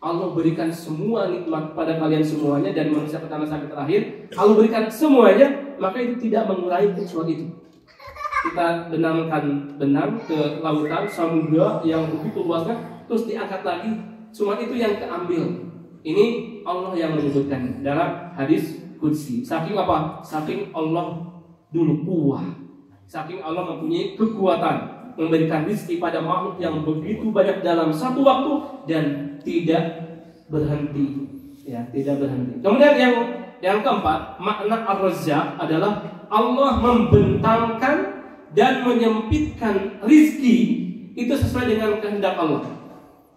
Allah berikan semua nikmat pada kalian semuanya, dari manusia pertama sampai terakhir. Allah berikan semuanya, maka itu tidak mengurangi kecuali itu. Kita benamkan benang ke lautan, samudra yang begitu luasnya, terus diangkat lagi, cuma itu yang keambil. Ini Allah yang menyebutkan dalam hadis qudsi. Saking apa? Saking Allah dulu kuat. Saking Allah mempunyai kekuatan memberikan rezeki pada makhluk yang begitu banyak dalam satu waktu dan tidak berhenti, ya, tidak berhenti. Kemudian yang keempat, makna ar-razzaq adalah Allah membentangkan dan menyempitkan rezeki itu sesuai dengan kehendak Allah.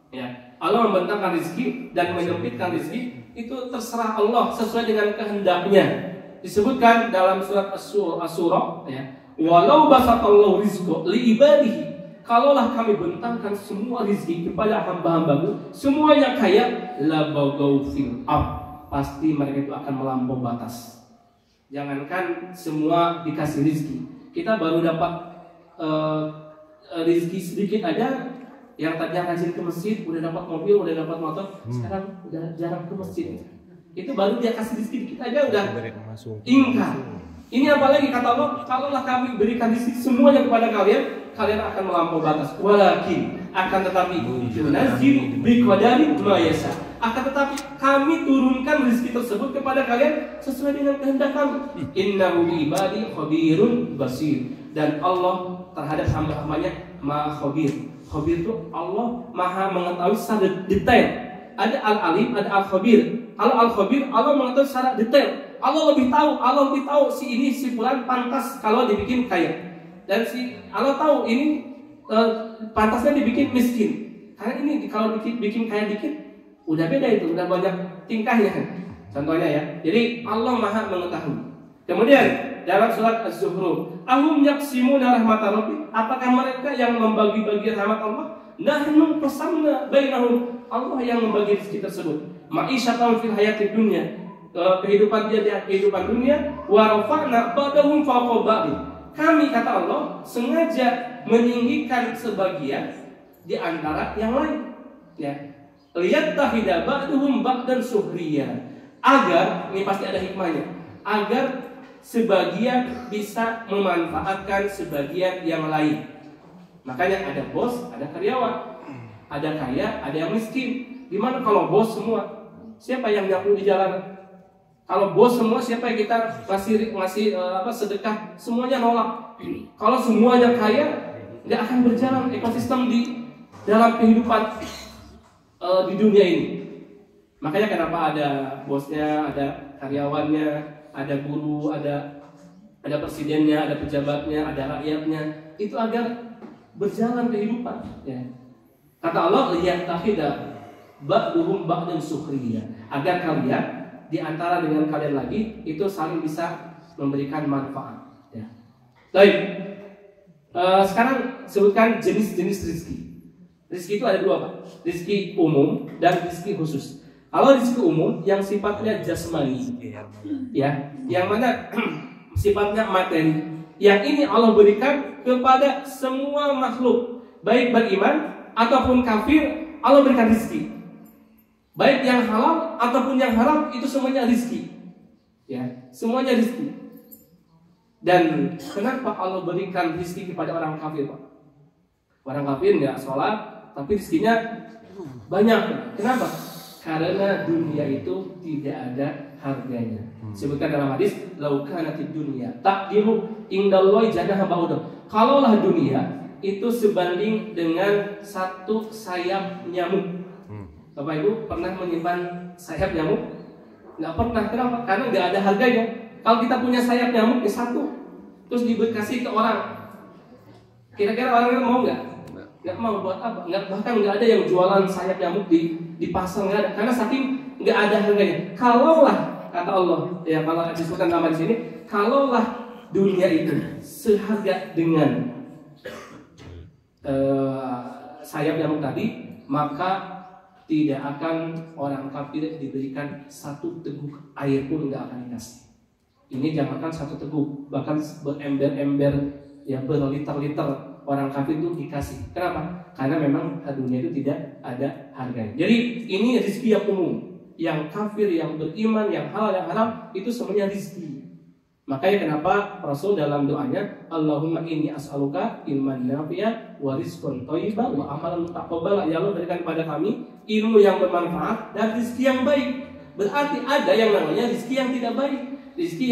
Ya, Allah membentangkan rezeki dan menyempitkan rezeki itu terserah Allah sesuai dengan kehendaknya. Disebutkan dalam surat Asy-Syura, ya, walau basatallahu rizqa li ibadihi, kalaulah kami bentangkan semua rezeki kepada hamba-hambaku, semuanya kaya, la bagau fil ard, pasti mereka itu akan melampaui batas. Jangankan semua dikasih rezeki, kita baru dapat rezeki sedikit aja. Yang tadinya rajin ke masjid, udah dapat mobil, udah dapat motor, sekarang udah jarang ke masjid. Itu baru dia kasih rezeki dikit aja udah ingkar. Ini apalagi kata Allah, kalaulah kami berikan rezeki semuanya kepada kalian, kalian akan melampaui batas. Walakin akan tetapi yunazzilu biqadari ma yasha. Akan tetapi kami turunkan rezeki tersebut kepada kalian sesuai dengan kehendak kami. Innahu bi ibadi khabirun basir. Dan Allah terhadap hamba-hambanya Maha Khabir. Khabir itu Allah Maha mengetahui secara detail. Ada Al-Alim, ada Al-Khabir. Kalau Al-Khabir, Allah mengetahui secara detail. Allah lebih tahu si ini si fulan pantas kalau dibikin kaya. Dan si Allah tahu ini pantasnya dibikin miskin. Karena ini kalau bikin kaya dikit, udah beda itu, udah banyak tingkahnya. Contohnya ya. Jadi Allah Maha mengetahui. Kemudian dalam surat Az-Zukhruf, ahum yaqsimuna rahmatar rabbi, apakah mereka yang membagi-bagi rahmat Allah? Nahnu qasamna bainahum, Allah yang membagi rezeki tersebut. Ma'isyatan fil hayatid dunya, kehidupan dia di kehidupan dunia, wa rafa'na ba'dahum fawqa ba'd. Kami kata Allah sengaja meninggikan sebagian di antara yang lain. Ya. Liyattahida ba'duhum ba'dan suhriya. Agar, ini pasti ada hikmahnya, agar sebagian bisa memanfaatkan sebagian yang lain. Makanya ada bos, ada karyawan, ada kaya, ada yang miskin. Gimana kalau bos semua? Siapa yang nyapu di jalanan? Kalau bos semua, siapa yang kita ngasih sedekah? Semuanya nolak. Kalau semuanya kaya, nggak akan berjalan ekosistem di dalam kehidupan di dunia ini. Makanya kenapa ada bosnya, ada karyawannya, ada guru, ada presidennya, ada pejabatnya, ada rakyatnya. Itu agar berjalan kehidupan. Ya. Kata Allah, liyattahida ba'duhum ba'dan sukhriya. Agar kalian di antara dengan kalian lagi itu saling bisa memberikan manfaat. Ya. Baik. Sekarang sebutkan jenis-jenis rezeki. Rezeki itu ada dua, Pak. Rezeki umum dan rezeki khusus. Kalau rezeki umum yang sifatnya jasmani, ya, yang mana sifatnya materi. Yang ini Allah berikan kepada semua makhluk, baik beriman ataupun kafir, Allah berikan rezeki. Baik yang halal ataupun yang haram, itu semuanya rezeki. Ya, semuanya rezeki. Dan kenapa Allah berikan rezeki kepada orang kafir, Pak? Orang kafir nggak sholat, tapi rezekinya banyak. Kenapa? Karena dunia itu tidak ada harganya. Sebutkan dalam hadis, laukanatid dunya taqdiru indallahi janaha ba'udah. Kalaulah dunia itu sebanding dengan satu sayap nyamuk. Bapak Ibu pernah menyimpan sayap nyamuk? Nggak pernah. Kenapa? Karena nggak ada harganya. Kalau kita punya sayap nyamuk ya satu, terus dikasih ke orang, kira-kira orang mau nggak? Nggak mau. Buat apa? Bahkan nggak ada yang jualan sayap nyamuk di pasar, nggak ada. Karena saking nggak ada harganya. Kalaulah kata Allah, ya kalau disebutkan nama di sini, kalaulah dunia itu seharga dengan sayap nyamuk tadi, maka tidak akan orang kafir diberikan satu teguk air pun nggak akan dikasih. Ini jangankan satu teguk, bahkan berember-ember, ya berliter-liter orang kafir itu dikasih. Kenapa? Karena memang dunia itu tidak ada harganya. Jadi ini rezeki yang umum. Yang kafir, yang beriman, yang halal, yang haram, itu semuanya rezeki. Makanya kenapa Rasul dalam doanya, Allahumma inni as'aluka ilman nafi'a wa rizqan thayyiban wa amalan mutaqabbala. Ya Allah, berikan kepada kami ilmu yang bermanfaat dan rezeki yang baik. Berarti ada yang namanya rezeki yang tidak baik, rezeki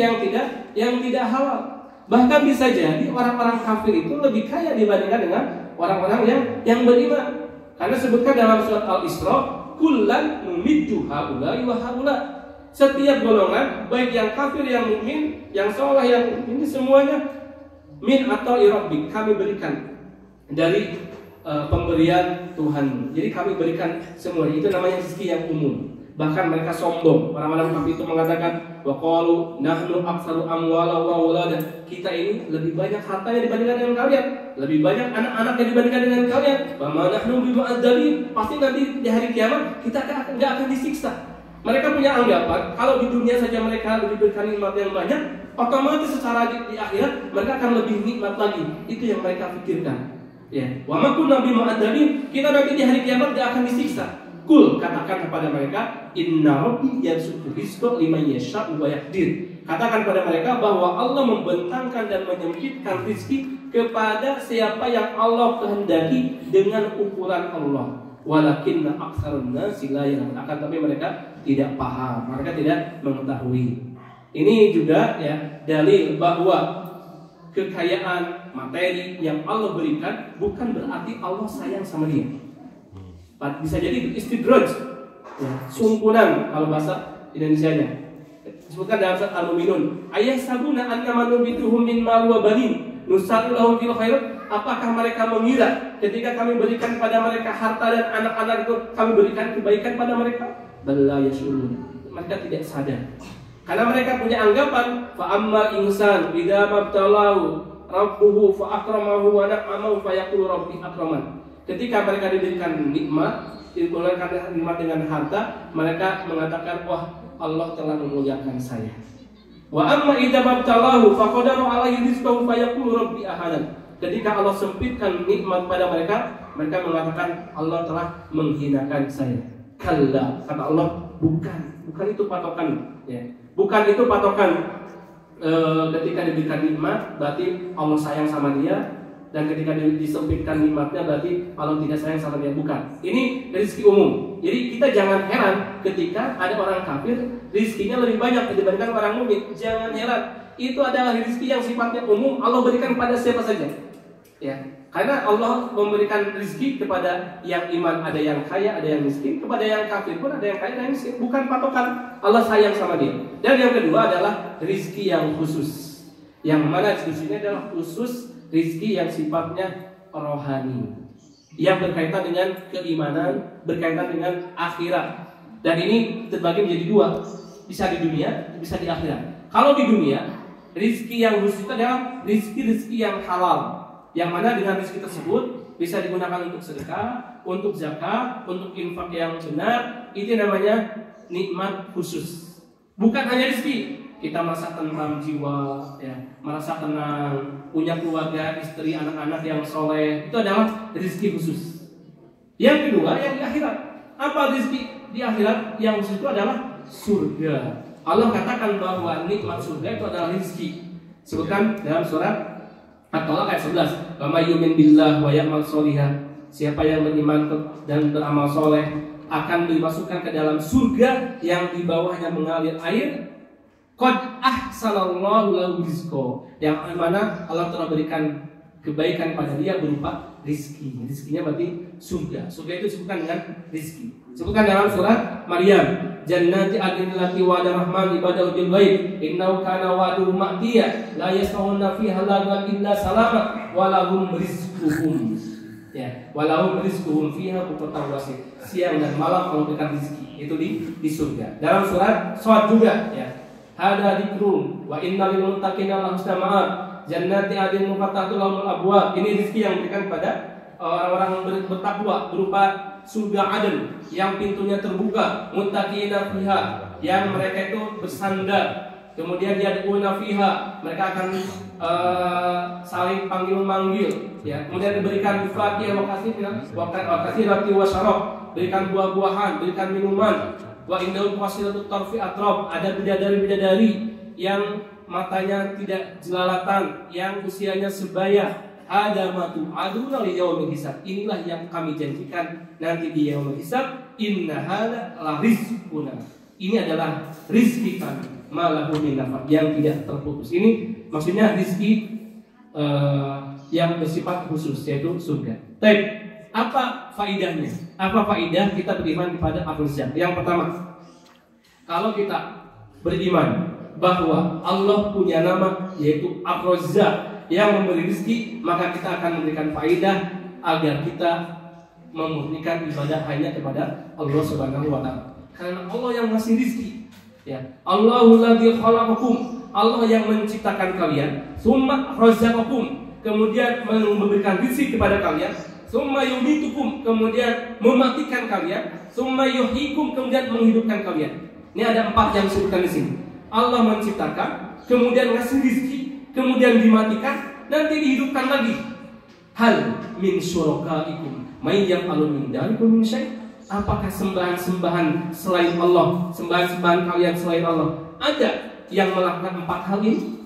yang tidak halal. Bahkan bisa jadi orang-orang kafir itu lebih kaya dibandingkan dengan orang-orang yang beriman. Karena sebutkan dalam surat Al-Isra, kullan numiddu haula'i wa haula. Setiap golongan, baik yang kafir, yang mukmin, yang saleh, yang ini semuanya min atau rabbik, kami berikan dari pemberian Tuhan. Jadi kami berikan semua. Itu namanya rezeki yang umum. Bahkan mereka sombong. Orang-orang kafir itu mengatakan, wa qalu nahnu aktsaru amwala wa aulada. Kita ini lebih banyak hartanya dibandingkan dengan kalian, lebih banyak anak-anak yang dibandingkan dengan kalian. Wa ma nahnu bimu'adzabin. Pasti nanti di hari kiamat kita enggak akan disiksa. Mereka punya anggapan kalau di dunia saja mereka diberikan nikmat yang banyak, otomatis secara di akhirat mereka akan lebih nikmat lagi. Itu yang mereka pikirkan. Ya, wa ma kunna bimu'adzabin, kita nanti di hari kiamat tidak akan disiksa. Kul, katakan kepada mereka, inna rabbi yarzuqu rizqa liman yasha'u wa yaqdir. Katakan kepada mereka bahwa Allah membentangkan dan menyempitkan rezeki kepada siapa yang Allah kehendaki dengan ukuran Allah. Walakinna aktsarun nasi la ya'lamun. Akan tapi mereka tidak paham, mereka tidak mengetahui. Ini juga ya dalil bahwa kekayaan materi yang Allah berikan bukan berarti Allah sayang sama dia. Bisa jadi itu istidraj, ya, sungkunan kalau bahasa Indonesianya. Disebutkan dalam surat Al-Mu'minun, ayahsabuna annama nubituhum min mal wa banin nusarru lahum fil khairat. Apakah mereka mengira ketika kami berikan pada mereka harta dan anak-anak itu kami berikan kebaikan pada mereka? Bala yashurun. Mereka tidak sadar. Karena mereka punya anggapan fa amma insan idza mabtalahu rabbuhu fa akramahu wa na'amahu fa yaqulu rabbi akraman. Ketika mereka diberikan nikmat, diberikan nikmat dengan harta, mereka mengatakan, wah, Allah telah memuliakan saya. Wa amma idza mabtalahu fa qadara alaihi rizqahu fa yaqulu rabbi ahanan. Ketika Allah sempitkan nikmat pada mereka, mereka mengatakan Allah telah menghinakan saya. Kalla, kata Allah, bukan itu patokan, ya. Bukan itu patokan. Ketika diberikan nikmat berarti Allah sayang sama dia. Dan ketika disempitkan nikmatnya berarti Allah tidak sayang sama dia. Bukan. Ini rezeki umum. Jadi kita jangan heran ketika ada orang kafir rezekinya lebih banyak dibandingkan orang mukmin. Jangan heran. Itu adalah rezeki yang sifatnya umum. Allah berikan pada siapa saja. Ya. Karena Allah memberikan rezeki kepada yang iman, ada yang kaya, ada yang miskin. Kepada yang kafir pun ada yang kaya, ada yang miskin. Bukan patokan. Allah sayang sama dia. Dan yang kedua adalah rezeki yang khusus. Yang mana rezeki adalah khusus rizki yang sifatnya rohani, yang berkaitan dengan keimanan, berkaitan dengan akhirat. Dan ini terbagi menjadi dua, bisa di dunia, bisa di akhirat. Kalau di dunia, rizki yang khusus itu adalah rizki yang halal, yang mana dengan rizki tersebut bisa digunakan untuk sedekah, untuk zakat, untuk infak yang benar. Itu namanya nikmat khusus. Bukan hanya rizki, kita merasa tenang jiwa, ya, merasa tenang, punya keluarga, istri, anak-anak yang soleh, itu adalah rezeki khusus. Yang kedua, yang di akhirat. Apa rezeki di akhirat yang khusus itu adalah surga. Allah katakan bahwa nikmat surga itu adalah rezeki. Sebutkan dalam surat At-Talaq ayat 11. Wa may yu'min billah wa ya'mal sholihan. Siapa yang beriman dan beramal soleh akan dimasukkan ke dalam surga yang di bawahnya mengalir air. Qad ahsanallahu lahu rizqa, yang mana Allah telah berikan kebaikan pada dia berupa rizki. Rizkinya berarti surga. Surga itu disebutkan dengan rizki. Sebutkan dalam surat Maryam, jannati adnin lati wa'ada rahman ibadahu bil ghaib innahu kana wa'duhu ma'tiya la yasma'una fiha lagwan illa salama wa lahum rizquhum. Ya, walahum rizquhum fiha bukratan wa asyil. Siang dan malam Allah berikan rizki. Itu di surga. Dalam surat Shad juga, ya. Hada dzikrun wa inna lil muttaqina lahusna ma'ab jannati adnin mufattahatul lahumul abwab. Ini rezeki yang diberikan pada orang-orang bertakwa berupa surga Aden yang pintunya terbuka, muttaqina fiha, yang mereka itu bersandar. Kemudian yad'una fiha, mereka akan saling panggil-manggil, ya. Kemudian diberikan fakih wa kasirati wa syarab, berikan buah-buahan, berikan minuman. Wa indahum qasiratut tarfi atrab, ada bidadari-bidadari yang matanya tidak jelalatan, yang usianya sebaya. Ada matu aduna li yaumil hisab. Inilah yang kami janjikan nanti di yaumil hisab. Inna hadza la rizquna. Ini adalah rizki kami, malahu min nafad, yang tidak terputus. Ini maksudnya rizki yang bersifat khusus, yaitu surga. Baik. Apa faidahnya? Apa faidah kita beriman kepada Ar-Razzaq? Yang pertama, kalau kita beriman bahwa Allah punya nama yaitu Ar-Razzaq yang memberi rezeki, maka kita akan memberikan faidah agar kita memurnikan ibadah hanya kepada Allah Subhanahu wa taala. Karena Allah yang ngasih rezeki. Ya. Allahul ladzi khalaqakum, Allah yang menciptakan kalian, tsumma razzaqakum, kemudian memberikan rezeki kepada kalian. Summa yumitukum, kemudian mematikan kalian. Summa yuhyikum, kemudian menghidupkan kalian. Ini ada 4 yang disebutkan di sini. Allah menciptakan, kemudian ngasih rizki, kemudian dimatikan, nanti dihidupkan lagi. Hal min syurakaikum may yaf'alu min dzalikum min syai'? Apakah sembahan-sembahan selain Allah, sembahan-sembahan kalian selain Allah, ada yang melakukan 4 hal ini?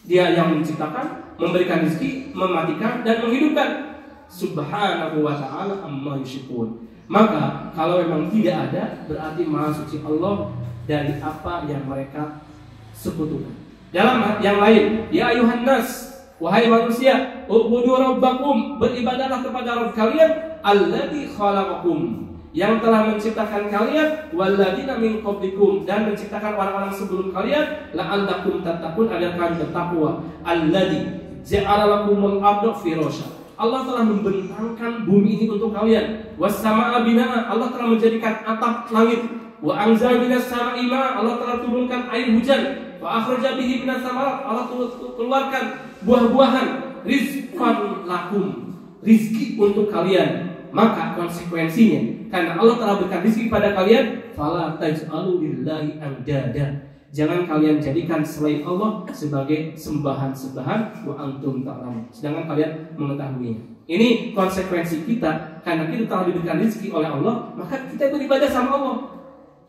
Dia yang menciptakan, memberikan rezeki, mematikan, dan menghidupkan. Subhanahu wa ta'ala amma yusyrikun. Maka kalau memang tidak ada, berarti maha suci Allah dari apa yang mereka sekutukan. Dalam yang lain, ya ayuhan nas, wahai manusia, ubudu rabbakum, beribadahlah kepada Rabb kalian, alladzi khalaqakum, yang telah menciptakan kalian, walladzina min qablikum, dan menciptakan orang-orang sebelum kalian, la'allakum tattaqun, agar kalian bertakwa. Alladzi ja'ala lakumul arda firasya, Allah telah membentangkan bumi ini untuk kalian. Was-samaa'a binaa'a, Allah telah menjadikan atap langit. Wa anzala minas samaa'i maa'an, Allah telah turunkan air hujan. Wa akhraja bihi minas samarat, Allah keluarkan buah-buahan. Rizqan lakum, rizki untuk kalian. Maka konsekuensinya, karena Allah telah berikan rizki pada kalian, fala taj'alu lillahi andada, jangan kalian jadikan selain Allah sebagai sembahan-sembahan, wa antum ta'lamun, sedangkan kalian mengetahuinya. Ini konsekuensi kita, karena kita telah diberikan rezeki oleh Allah, maka kita beribadah sama Allah.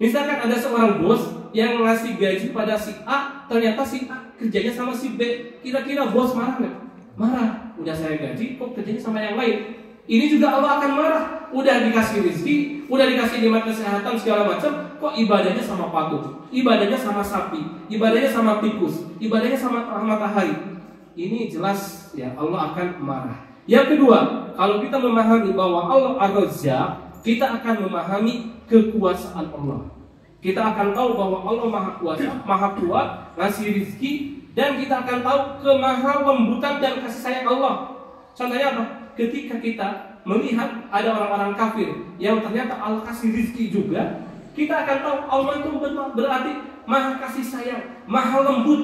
Misalkan ada seorang bos yang ngasih gaji pada si A, ternyata si A kerjanya sama si B, kira-kira bos marah nggak? Marah. Udah saya gaji, kok kerjanya sama yang lain? Ini juga Allah akan marah. Udah dikasih rezeki, udah dikasih nikmat kesehatan segala macam, kok ibadahnya sama patung, ibadahnya sama sapi, ibadahnya sama tikus, ibadahnya sama matahari. Ini jelas ya Allah akan marah. Yang kedua, kalau kita memahami bahwa Allah Ar-Razzaq, kita akan memahami kekuasaan Allah. Kita akan tahu bahwa Allah Maha Kuasa, Maha Kuat, ngasih rezeki, dan kita akan tahu kemaha lembutan dan kasih sayang Allah. Contohnya apa? Ketika kita melihat ada orang-orang kafir yang ternyata Allah kasih rezeki juga, kita akan tahu Allah itu berarti maha kasih sayang, maha lembut,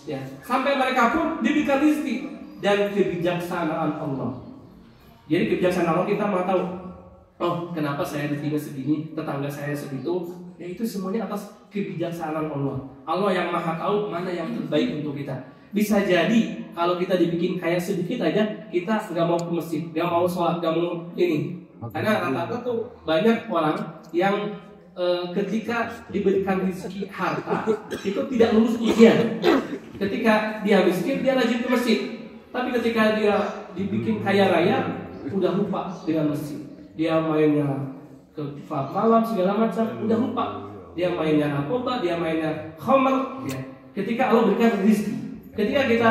ya. Sampai mereka pun diberikan rezeki dan kebijaksanaan Allah. Jadi kebijaksanaan Allah kita mau tahu, oh kenapa saya rezekinya segini, tetangga saya segitu, ya itu semuanya atas kebijaksanaan Allah. Allah yang maha tahu mana yang terbaik untuk kita. Bisa jadi kalau kita dibikin kayak sedikit aja, kita nggak mau ke masjid, nggak mau sholat, nggak mau ini. Karena rata-rata tuh banyak orang yang ketika diberikan rezeki harta itu tidak lulus ujian. Ketika dia miskin, dia rajin ke masjid. Tapi ketika dia dibikin kaya raya, udah lupa dengan masjid. Dia mainnya ke malam segala macam, udah lupa. Dia mainnya narkoba, dia mainnya khamr. Ya. Ketika Allah berikan rezeki, ketika kita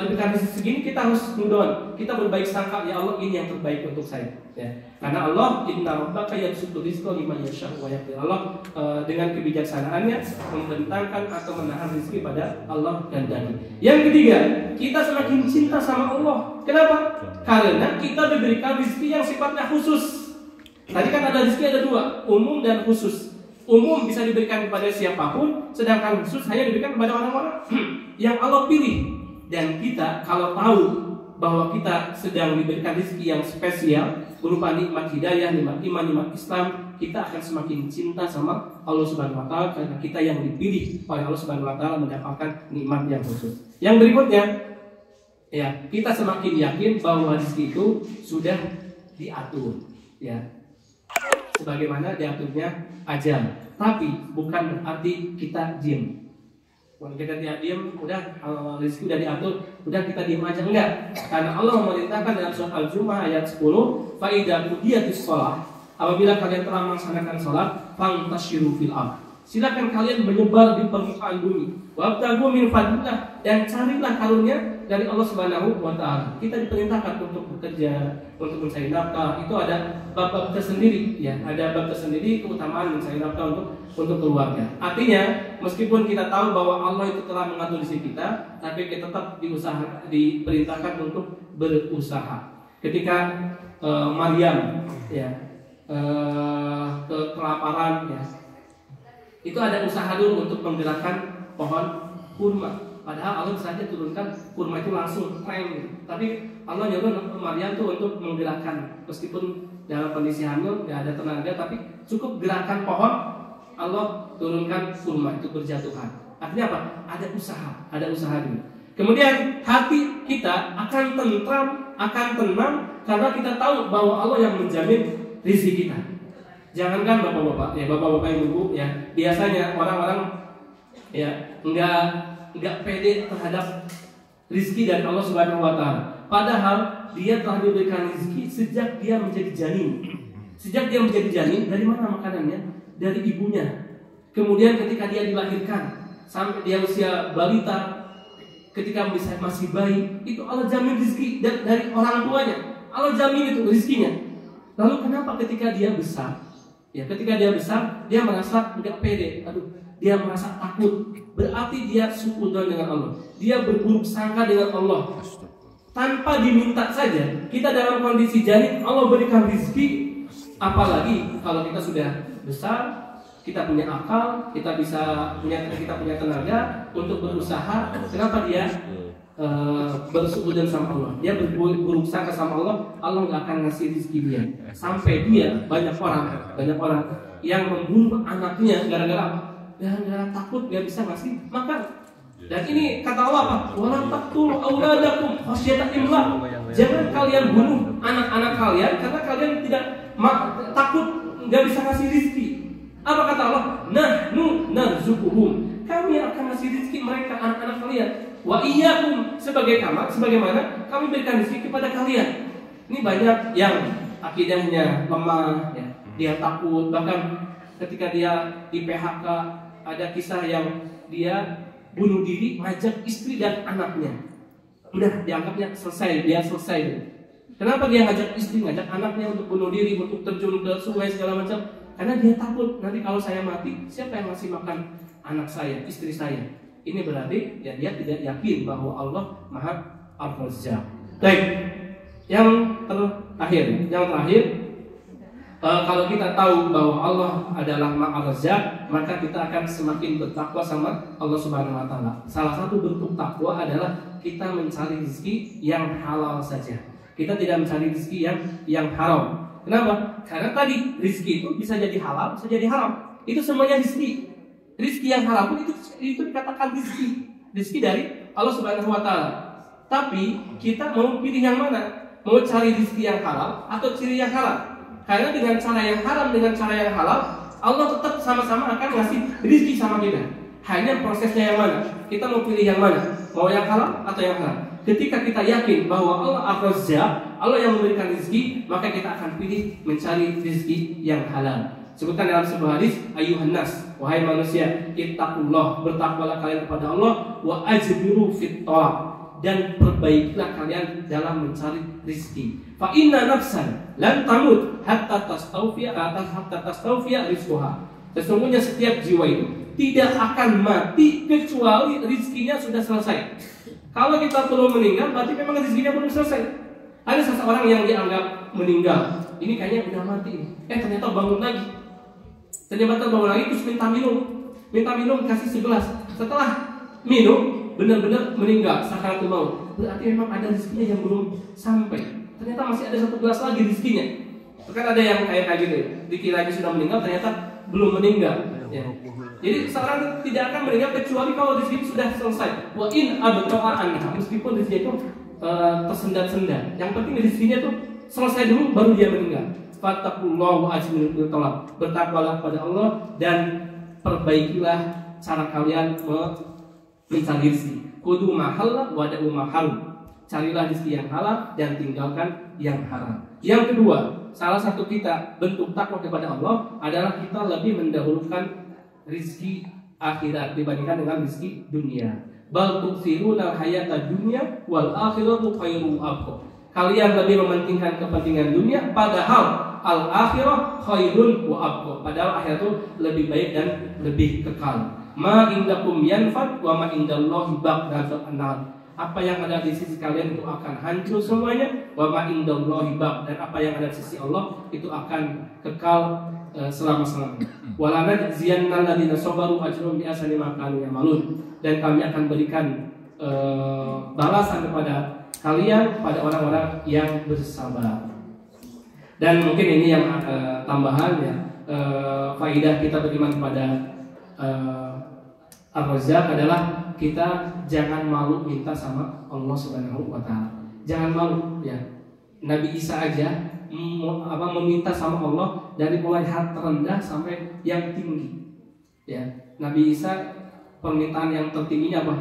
diberikan rezeki segini, kita harus nudon, kita berbaik sangka, ya Allah ini yang terbaik untuk saya. Ya. Karena Allah inna rabbaka yabsutu rizqa liman yasha'u wa yaqdir. Allah dengan kebijaksanaannya membentangkan atau menahan rezeki pada Allah dan daging. Yang ketiga, kita semakin cinta sama Allah. Kenapa? Karena kita diberikan rezeki yang sifatnya khusus. Tadi kan ada rezeki ada dua, umum dan khusus. Umum bisa diberikan kepada siapapun, sedangkan khusus hanya diberikan kepada orang-orang yang Allah pilih. Dan kita kalau tahu bahwa kita sedang diberikan rezeki yang spesial berupa nikmat hidayah, nikmat iman, nikmat Islam, kita akan semakin cinta sama Allah Subhanahu wa taala karena kita yang dipilih oleh Allah Subhanahu wa taala mendapatkan nikmat yang khusus. Yang berikutnya, ya, kita semakin yakin bahwa rezeki itu sudah diatur, ya. Sebagaimana diaturnya ajal, tapi bukan berarti kita diam. Kalau kita diam, udah rezeki udah diatur, udah kita diam aja, enggak. Karena Allah memerintahkan dalam surat Al-Jumu'ah ayat 10, fa idza qudiyatis shalah, apabila kalian telah melaksanakan salat, fantashiru fil ardh, silakan kalian menyebar di permukaan bumi, wabtaghu min fadlillah, dan carilah karunia dari Allah Subhanahu wa taala. Kita diperintahkan untuk bekerja, untuk mencari nafkah. Itu ada bab-bab tersendiri, ya. Ada bab tersendiri keutamaan mencari nafkah untuk keluarga. Artinya, meskipun kita tahu bahwa Allah itu telah mengatur rezeki kita, tapi kita tetap diperintahkan untuk berusaha. Ketika Maryam, ya, kelaparan, ya, itu ada usaha dulu untuk menggerakkan pohon kurma. Padahal Allah saja turunkan kurma itu langsung tren. Tapi Allah nyuruh Maryam tuh untuk menggerakkan, meskipun dalam kondisi hamil nggak ada tenaga, tapi cukup gerakan pohon, Allah turunkan kurma itu berjatuhan. Artinya apa? Ada usaha dulu. Kemudian hati kita akan tentram, akan tenang karena kita tahu bahwa Allah yang menjamin rezeki kita. Jangankan bapak-bapak, ya bapak-bapak ibu-ibu, ya biasanya orang-orang ya enggak pede terhadap rezeki dari Allah Subhanahu wa taala. Padahal dia telah diberikan rezeki sejak dia menjadi janin. Sejak dia menjadi janin, dari mana makanannya? Dari ibunya. Kemudian ketika dia dilahirkan sampai dia usia balita, ketika masih bayi, itu Allah jamin rezeki dari orang tuanya. Allah jamin itu rezekinya. Lalu kenapa ketika dia besar? Ya, ketika dia besar, dia merasa enggak pede. Dia merasa takut. Berarti dia suudzon dengan Allah. Dia berburuk sangka dengan Allah. Tanpa diminta saja, kita dalam kondisi janin, Allah berikan rezeki. Apalagi kalau kita sudah besar, kita punya akal, kita punya tenaga untuk berusaha. Kenapa dia bersuudzon sama Allah? Dia berburuk sangka sama Allah. Allah nggak akan ngasih rezeki dia. Sampai dia banyak orang yang membunuh anaknya gara-gara takut nggak bisa ngasih makan. Dan ini kata Allah apa? Wala taqtulu auladakum khasyata imlaq. Jangan kalian bunuh anak-anak kalian karena kalian tidak takut nggak bisa ngasih rezeki. Apa kata Allah? Nahnu narzuquhum. Kami akan ngasih rezeki mereka, anak-anak kalian. Wa iyyakum, sebagaimana kami berikan rezeki kepada kalian. Ini banyak yang akidahnya lemah, ya. Dia takut, bahkan ketika dia di PHK ada kisah yang dia bunuh diri, ngajak istri dan anaknya. Udah dianggapnya dia selesai. Kenapa dia ngajak istri, ngajak anaknya untuk bunuh diri, untuk terjun ke sungai segala macam? Karena dia takut nanti kalau saya mati, siapa yang masih makan anak saya, istri saya? Ini berarti ya dia tidak yakin bahwa Allah Maha Ar-Razzaq. Baik, yang terakhir, kalau kita tahu bahwa Allah adalah Maha Ar-Razzaq, maka kita akan semakin bertakwa sama Allah Subhanahu Wa Taala. Salah satu bentuk takwa adalah kita mencari rezeki yang halal saja. Kita tidak mencari rezeki yang haram. Kenapa? Karena tadi rezeki itu bisa jadi halal, bisa jadi haram. Itu semuanya rezeki. Rezeki yang halal pun itu dikatakan rezeki dari Allah Subhanahu Wa Taala. Tapi kita mau pilih yang mana? Mau cari rezeki yang halal atau ciri yang halal? Karena dengan cara yang haram, dengan cara yang halal, Allah tetap sama-sama akan ngasih rezeki sama kita. Hanya prosesnya yang mana? Kita mau pilih yang mana? Mau yang halal atau yang haram? Ketika kita yakin bahwa Allah Ar-Razzaq, Allah yang memberikan rezeki, maka kita akan pilih mencari rezeki yang halal. Sebutkan dalam sebuah hadis, ayuhan nas, wahai manusia, ittaqullah, bertakwalah kalian kepada Allah, wa ajbiru fit talab, dan perbaikilah kalian dalam mencari rezeki. Fa inna nafsan lan tamut hatta tastawfiya rizquha. Sesungguhnya setiap jiwa itu tidak akan mati kecuali rezekinya sudah selesai. Kalau kita belum meninggal, berarti memang rezekinya belum selesai. Ada seseorang yang dianggap meninggal, ini kayaknya udah mati. Ternyata bangun lagi. Terus minta minum kasih segelas. Setelah minum benar-benar meninggal sakaratul maut. Berarti memang ada rezekinya yang belum sampai. Ternyata masih ada satu gelas lagi rezekinya. Kan ada yang kayak gitu. Dikira sudah meninggal, ternyata belum meninggal. Ya. Jadi seorang tidak akan meninggal kecuali kalau rezeki sudah selesai. Wa in abta'a anha, meskipun rezeki itu tersendat-sendat. Yang penting rezekinya itu selesai dulu baru dia meninggal. Fattaqullahu wa ajmilu talab. Bertakwalah kepada Allah dan perbaikilah cara kalian mencari rezeki. Kudu mahalla wa da'u mahal. Carilah rezeki yang halal dan tinggalkan yang haram. Yang kedua, salah satu kita bentuk takwa kepada Allah adalah kita lebih mendahulukan rezeki akhirat dibandingkan dengan rezeki dunia. Bal tu'thiruna al-hayata dunya wal akhiratu khairum abqa. Kalian lebih mementingkan kepentingan dunia, padahal al-akhirah khairun wa abqa. Padahal akhirat itu lebih baik dan lebih kekal. Ma indakum yanfad wa ma indallahi baqdatun an-nar. Apa yang ada di sisi kalian itu akan hancur semuanya. Wa ma indallahi baq, dan apa yang ada di sisi Allah itu akan kekal selama-lamanya. Wala najziyannal ladzina sabaru ajrahum bi ahsani ma kanu ya'malun. Dan kami akan berikan balasan kepada kalian, pada orang-orang yang bersabar. Dan mungkin ini yang tambahan ya, faidah kita beriman kepada Ar-Razzaq adalah kita jangan malu minta sama Allah Subhanahu wa taala. Jangan malu ya. Nabi Isa aja meminta sama Allah dari mulai hal terendah sampai yang tinggi. Ya, Nabi Isa permintaan yang tertingginya apa?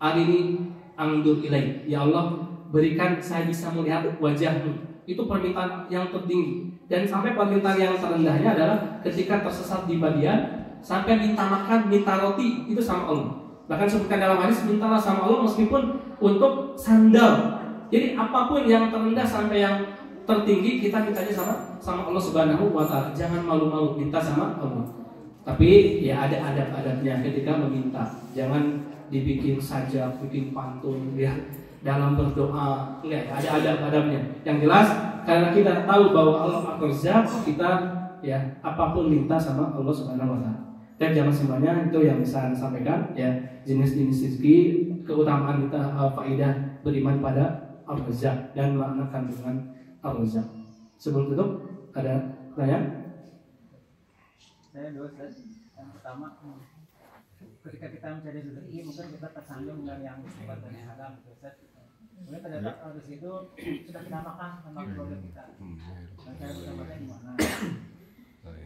Arini angdur ilaih. Ya Allah, berikan saya bisa melihat wajahmu. Itu permintaan yang tertinggi. Dan sampai permintaan yang terendahnya adalah ketika tersesat di Madian sampai minta makan, minta roti itu sama Allah. Bahkan sebutkan dalam hadis mintalah sama Allah meskipun untuk sandal. Jadi apapun yang terendah sampai yang tertinggi kita mintanya sama Allah Subhanahu wa taala. Jangan malu-malu minta sama Allah. Tapi ya ada adab-adabnya ketika meminta. Jangan dibikin saja, bikin pantun ya dalam berdoa. Enggak, ada adab-adabnya. Yang jelas karena kita tahu bahwa Allah Ar-Razzaq, kita ya apapun minta sama Allah Subhanahu wa taala. Dan jangan semuanya itu yang bisa saya sampaikan ya, jenis-jenis rezeki, keutamaan kita faedah beriman pada Ar-Razzaq dan makna kandungan Ar-Razzaq. Sebelum tutup ada pertanyaan? Saya dua Ustaz. Yang pertama, ketika kita mencari rezeki mungkin kita tersandung dengan yang sifat dan haram Ustaz. Kemudian ternyata di situ sudah kita makan sama keluarga kita. Dan cara bersambungnya gimana?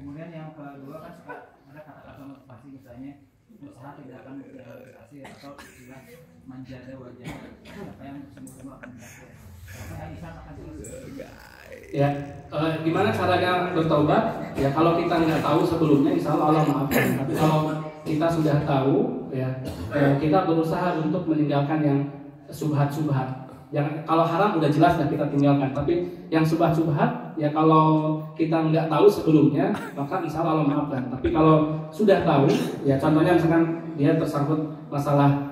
Kemudian yang kedua kan suka ada kata-kata motivasi misalnya usaha tidak akan berhasil atau tidak menjaga wajah apa yang semua akan berhasil. Ya, gimana caranya bertobat? Ya kalau kita nggak tahu sebelumnya, insya Allah maafkan. Tapi kalau kita sudah tahu, ya kita berusaha untuk meninggalkan yang subhat-subhat. Yang kalau haram udah jelas dan kita tinggalkan. Tapi yang subhat-subhat, ya kalau kita nggak tahu sebelumnya, maka insya Allah maafkan. Tapi kalau sudah tahu, ya contohnya misalkan dia tersangkut masalah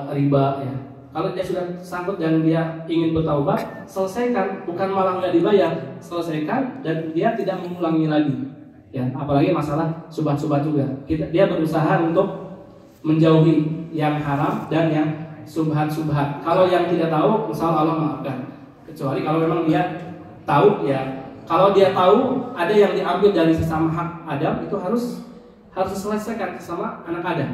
riba, ya. Kalau dia sudah sangkut dan dia ingin bertaubat, selesaikan, bukan malah nggak dibayar, selesaikan dan dia tidak mengulangi lagi. Ya, apalagi masalah subhat-subhat juga. Dia berusaha untuk menjauhi yang haram dan yang subhat-subhat. Kalau yang tidak tahu, insya Allah maafkan. Kecuali kalau memang dia tahu, ya. Kalau dia tahu ada yang diambil dari sesama hak Adam, itu harus diselesaikan sama anak Adam.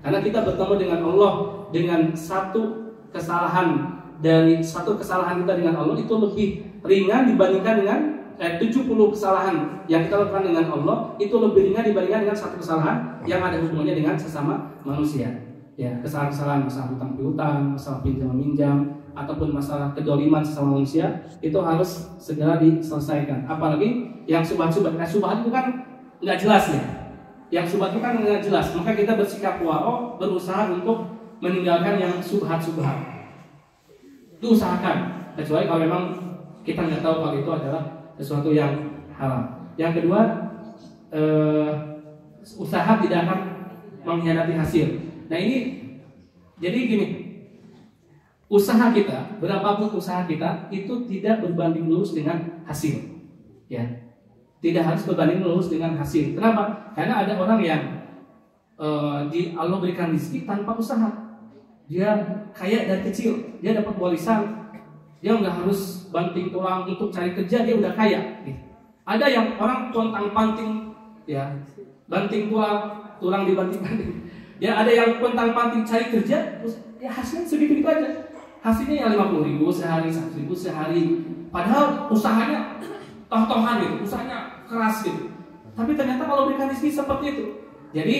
Karena kita bertemu dengan Allah dengan satu kesalahan, dari satu kesalahan kita dengan Allah itu lebih ringan dibandingkan dengan 70 kesalahan yang kita lakukan dengan Allah itu lebih ringan dibandingkan dengan satu kesalahan yang ada hubungannya dengan sesama manusia. Ya, kesalahan-kesalahan masalah hutang piutang, masalah pinjam meminjam, ataupun masalah kedoliman sesama manusia itu harus segera diselesaikan. Apalagi yang subhat-subhat, subhat itu kan nggak jelas ya. Yang subhat itu kan nggak jelas, maka kita bersikap waro, berusaha untuk meninggalkan yang subhat-subhat. Itu usahakan, kecuali kalau memang kita nggak tahu kalau itu adalah sesuatu yang haram. Yang kedua, usaha tidak akan mengkhianati hasil. Nah ini, jadi gini, usaha kita, berapapun usaha kita itu tidak berbanding lurus dengan hasil. Ya, tidak harus berbanding lurus dengan hasil. Kenapa? Karena ada orang yang Allah berikan rezeki tanpa usaha. Dia kaya dari kecil, dia dapat warisan, dia nggak harus banting tulang untuk cari kerja, dia udah kaya. Ada yang orang pontang-panting, ya, banting tulang dibanting-banting. Ya ada yang pontang-panting cari kerja, terus ya hasilnya segitu-gitu aja. Hasilnya yang 50.000 sehari, 100.000 sehari. Padahal usahanya toh-tohan gitu, usahanya keras gitu. Tapi ternyata kalau berikan rezeki seperti itu. Jadi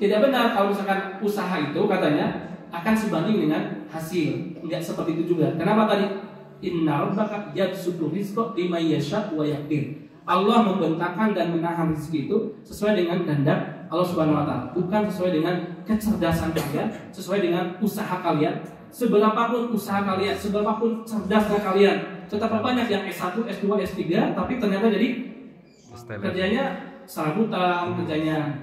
tidak benar kalau misalkan usaha itu katanya akan sebanding dengan hasil. Enggak seperti itu juga. Kenapa tadi? Inna rabbaka yabsutu rizqa liman yasha wa yaqdir. Allah membentangkan dan menahan rezeki itu sesuai dengan kehendak Allah Subhanahu wa taala, bukan sesuai dengan kecerdasan kalian, sesuai dengan usaha kalian. Seberapapun usaha kalian, seberapapun cerdasnya kalian, tetap banyak yang S1, S2, S3 tapi ternyata jadi kerjanya serabutan, kerjanya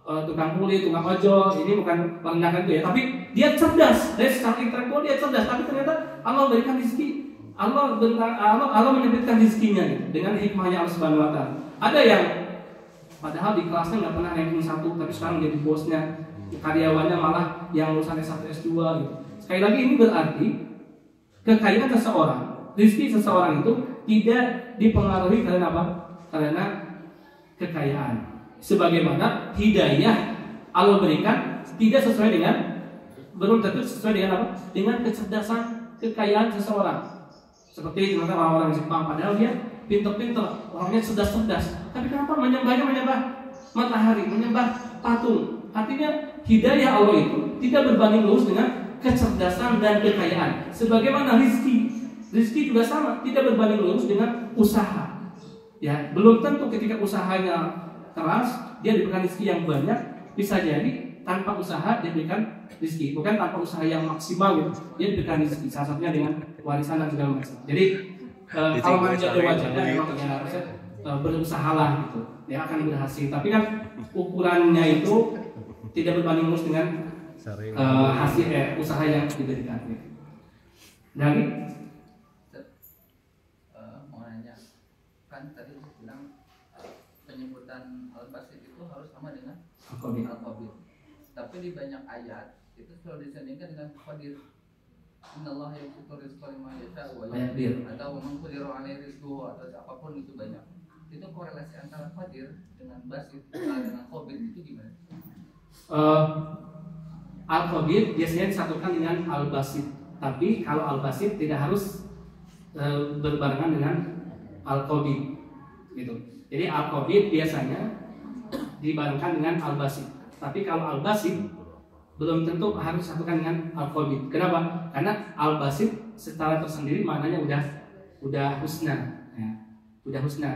tukang kuli, tukang ojol. Ini bukan merendahkan itu ya, tapi dia cerdas. Dari secara intelektual dia cerdas, tapi ternyata Allah berikan rezeki, Allah menyebutkan rezekinya gitu, dengan hikmahnya Allah Subhanahu wa taala. Ada yang padahal di kelasnya nggak pernah ranking 1, tapi sekarang jadi bosnya, karyawannya malah yang lulusan S1, S2 gitu. Sekali lagi ini berarti kekayaan seseorang, rezeki seseorang itu tidak dipengaruhi karena apa? Karena kekayaan. Sebagaimana hidayah Allah berikan tidak sesuai dengan, belum tentu sesuai dengan apa? Dengan kecerdasan, kekayaan seseorang. Seperti orang-orang Jepang, padahal dia pintar-pintar, orangnya cerdas-cerdas, tapi kenapa menyembah matahari, menyembah patung? Artinya hidayah Allah itu tidak berbanding lurus dengan kecerdasan dan kekayaan. Sebagaimana rizki juga sama, tidak berbanding lurus dengan usaha. Ya, belum tentu ketika usahanya keras dia diberikan rizki yang banyak. Bisa jadi tanpa usaha dia diberikan rizki, bukan tanpa usaha yang maksimal gitu, dia diberikan rizki. Salah satunya dengan warisan dan segala macam. Jadi kalau manusia itu wajarnya memang ya harusnya berusahalah gitu, dia akan berhasil. Tapi kan ukurannya itu tidak berbanding lurus dengan hasil usaha yang diberikan. Dari mau nanya, kan tadi saya bilang penyebutan al-basit itu harus sama dengan al-qabid. Tapi di banyak ayat itu selalu disandingkan dengan qadir. Innallaha yabsutu rizqa liman yasha'u wa yaqdir, atau man qadira 'alaihi rizquhu, atau apapun itu banyak. Itu korelasi antara qadir dengan basit dengan qabid itu gimana? Al-qabid biasanya disatukan dengan al-basit. Tapi kalau al-basit tidak harus berbarengan dengan al-qabid gitu. Jadi al-qabid biasanya dibarengkan dengan al-basit. Tapi kalau al-basit belum tentu harus disatukan dengan al-qabid. Kenapa? Karena al-basit secara tersendiri maknanya udah husna, ya. Udah husna.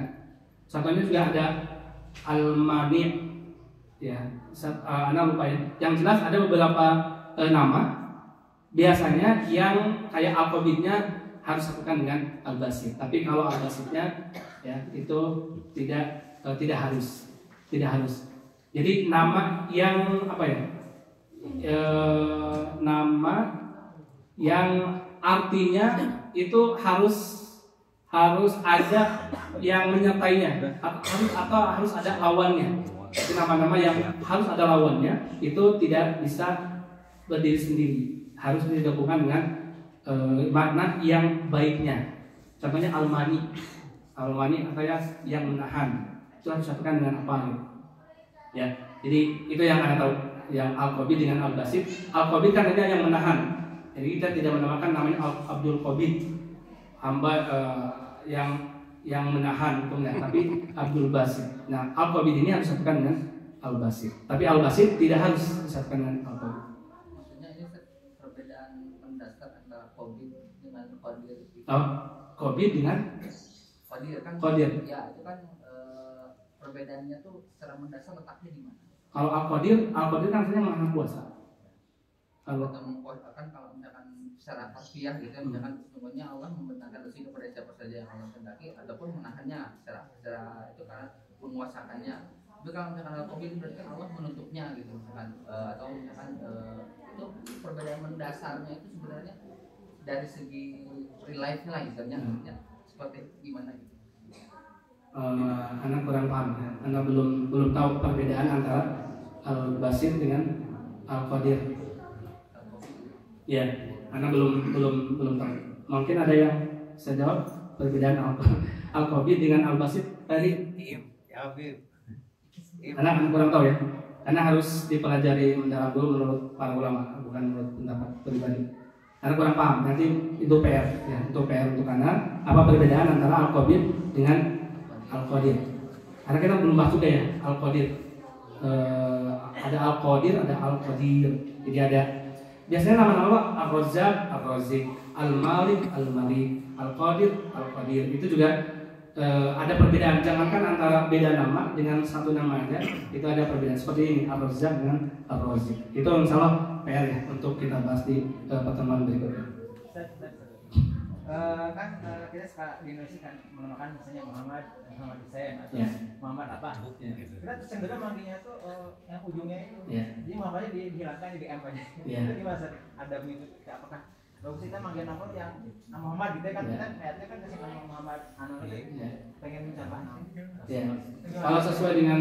Contohnya juga ada al-mani', ya. Anda lupa ya. Yang jelas ada beberapa nama biasanya yang kayak al-qabidnya harus disatukan dengan al-basit. Tapi kalau al-basitnya ya itu tidak harus. Jadi nama yang apa ya? Nama yang artinya itu harus ada yang menyertainya, atau harus ada lawannya. Jadi nama-nama yang harus ada lawannya itu tidak bisa berdiri sendiri, harus digabungkan dengan makna yang baiknya. Contohnya al-mani artinya yang menahan, itu harus disatukan dengan apa gitu. Ya, jadi itu yang Anda tahu, yang al-qabid dengan al-basit. Al-qabid kan artinya yang menahan. Jadi kita tidak menamakan namanya Abdul Qabid, hamba yang menahan untungnya, tapi Abdul Basit. Nah, al-qabid ini harus disatukan dengan al-basit. Tapi al-basit tidak harus disatukan dengan al-qabid. Maksudnya ini perbedaan mendasar antara qabid dengan qadir. Qabid dengan qadir kan? Qadir. Ya, itu kan perbedaannya tuh secara mendasar letaknya di mana? Kalau al-qadir kan artinya maha kuasa. Kalau kan kalau misalkan secara harfiah gitu ya, misalkan sesungguhnya Allah membentangkan rezeki kepada siapa saja yang Allah kehendaki, ataupun menahannya secara itu karena menguasakannya. Tapi kalau misalkan al-qabid berarti kan Allah menutupnya gitu, misalkan atau misalkan itu perbedaan mendasarnya itu sebenarnya dari segi real life-nya lah gitu ya, seperti gimana gitu. Anak kurang paham ya. Anak belum tahu perbedaan antara al-basit dengan al-qadir. Ya, anak belum tahu. Mungkin ada yang saya jawab perbedaan al-qabid dengan al-basit tadi. Anak kurang tahu ya. Anak harus dipelajari mendalam dulu menurut para ulama, bukan menurut pendapat pribadi. Anak kurang paham. Nanti itu PR ya, itu PR untuk anak. Apa perbedaan antara al-qabid dengan al-qadir? Karena kita belum bahas juga ya al-qadir. Ada al-qadir, ada al-qadir. Jadi ada biasanya nama-nama al-razzaq, al-razziq, al-malik, al-malik, al-qadir, al-qadir. Itu juga ada perbedaan. Jangankan antara beda nama dengan satu nama aja, itu ada perbedaan. Seperti ini al-razzaq dengan al-razziq. Itu insyaallah PR ya untuk kita bahas di pertemuan berikutnya. Kita sekarang di Indonesia kan menamakan misalnya Muhammad Hussein atau Muhammad apa? Kita cenderung manggilnya tuh yang ujungnya itu, jadi Muhammadnya dihilangkan jadi M aja. Itu gimana? Ada begitu? Apakah bagus kita manggil nama yang Muhammad gitu kan? Kita kayaknya kan kasih nama Muhammad pengen mencapai nama. Kalau sesuai dengan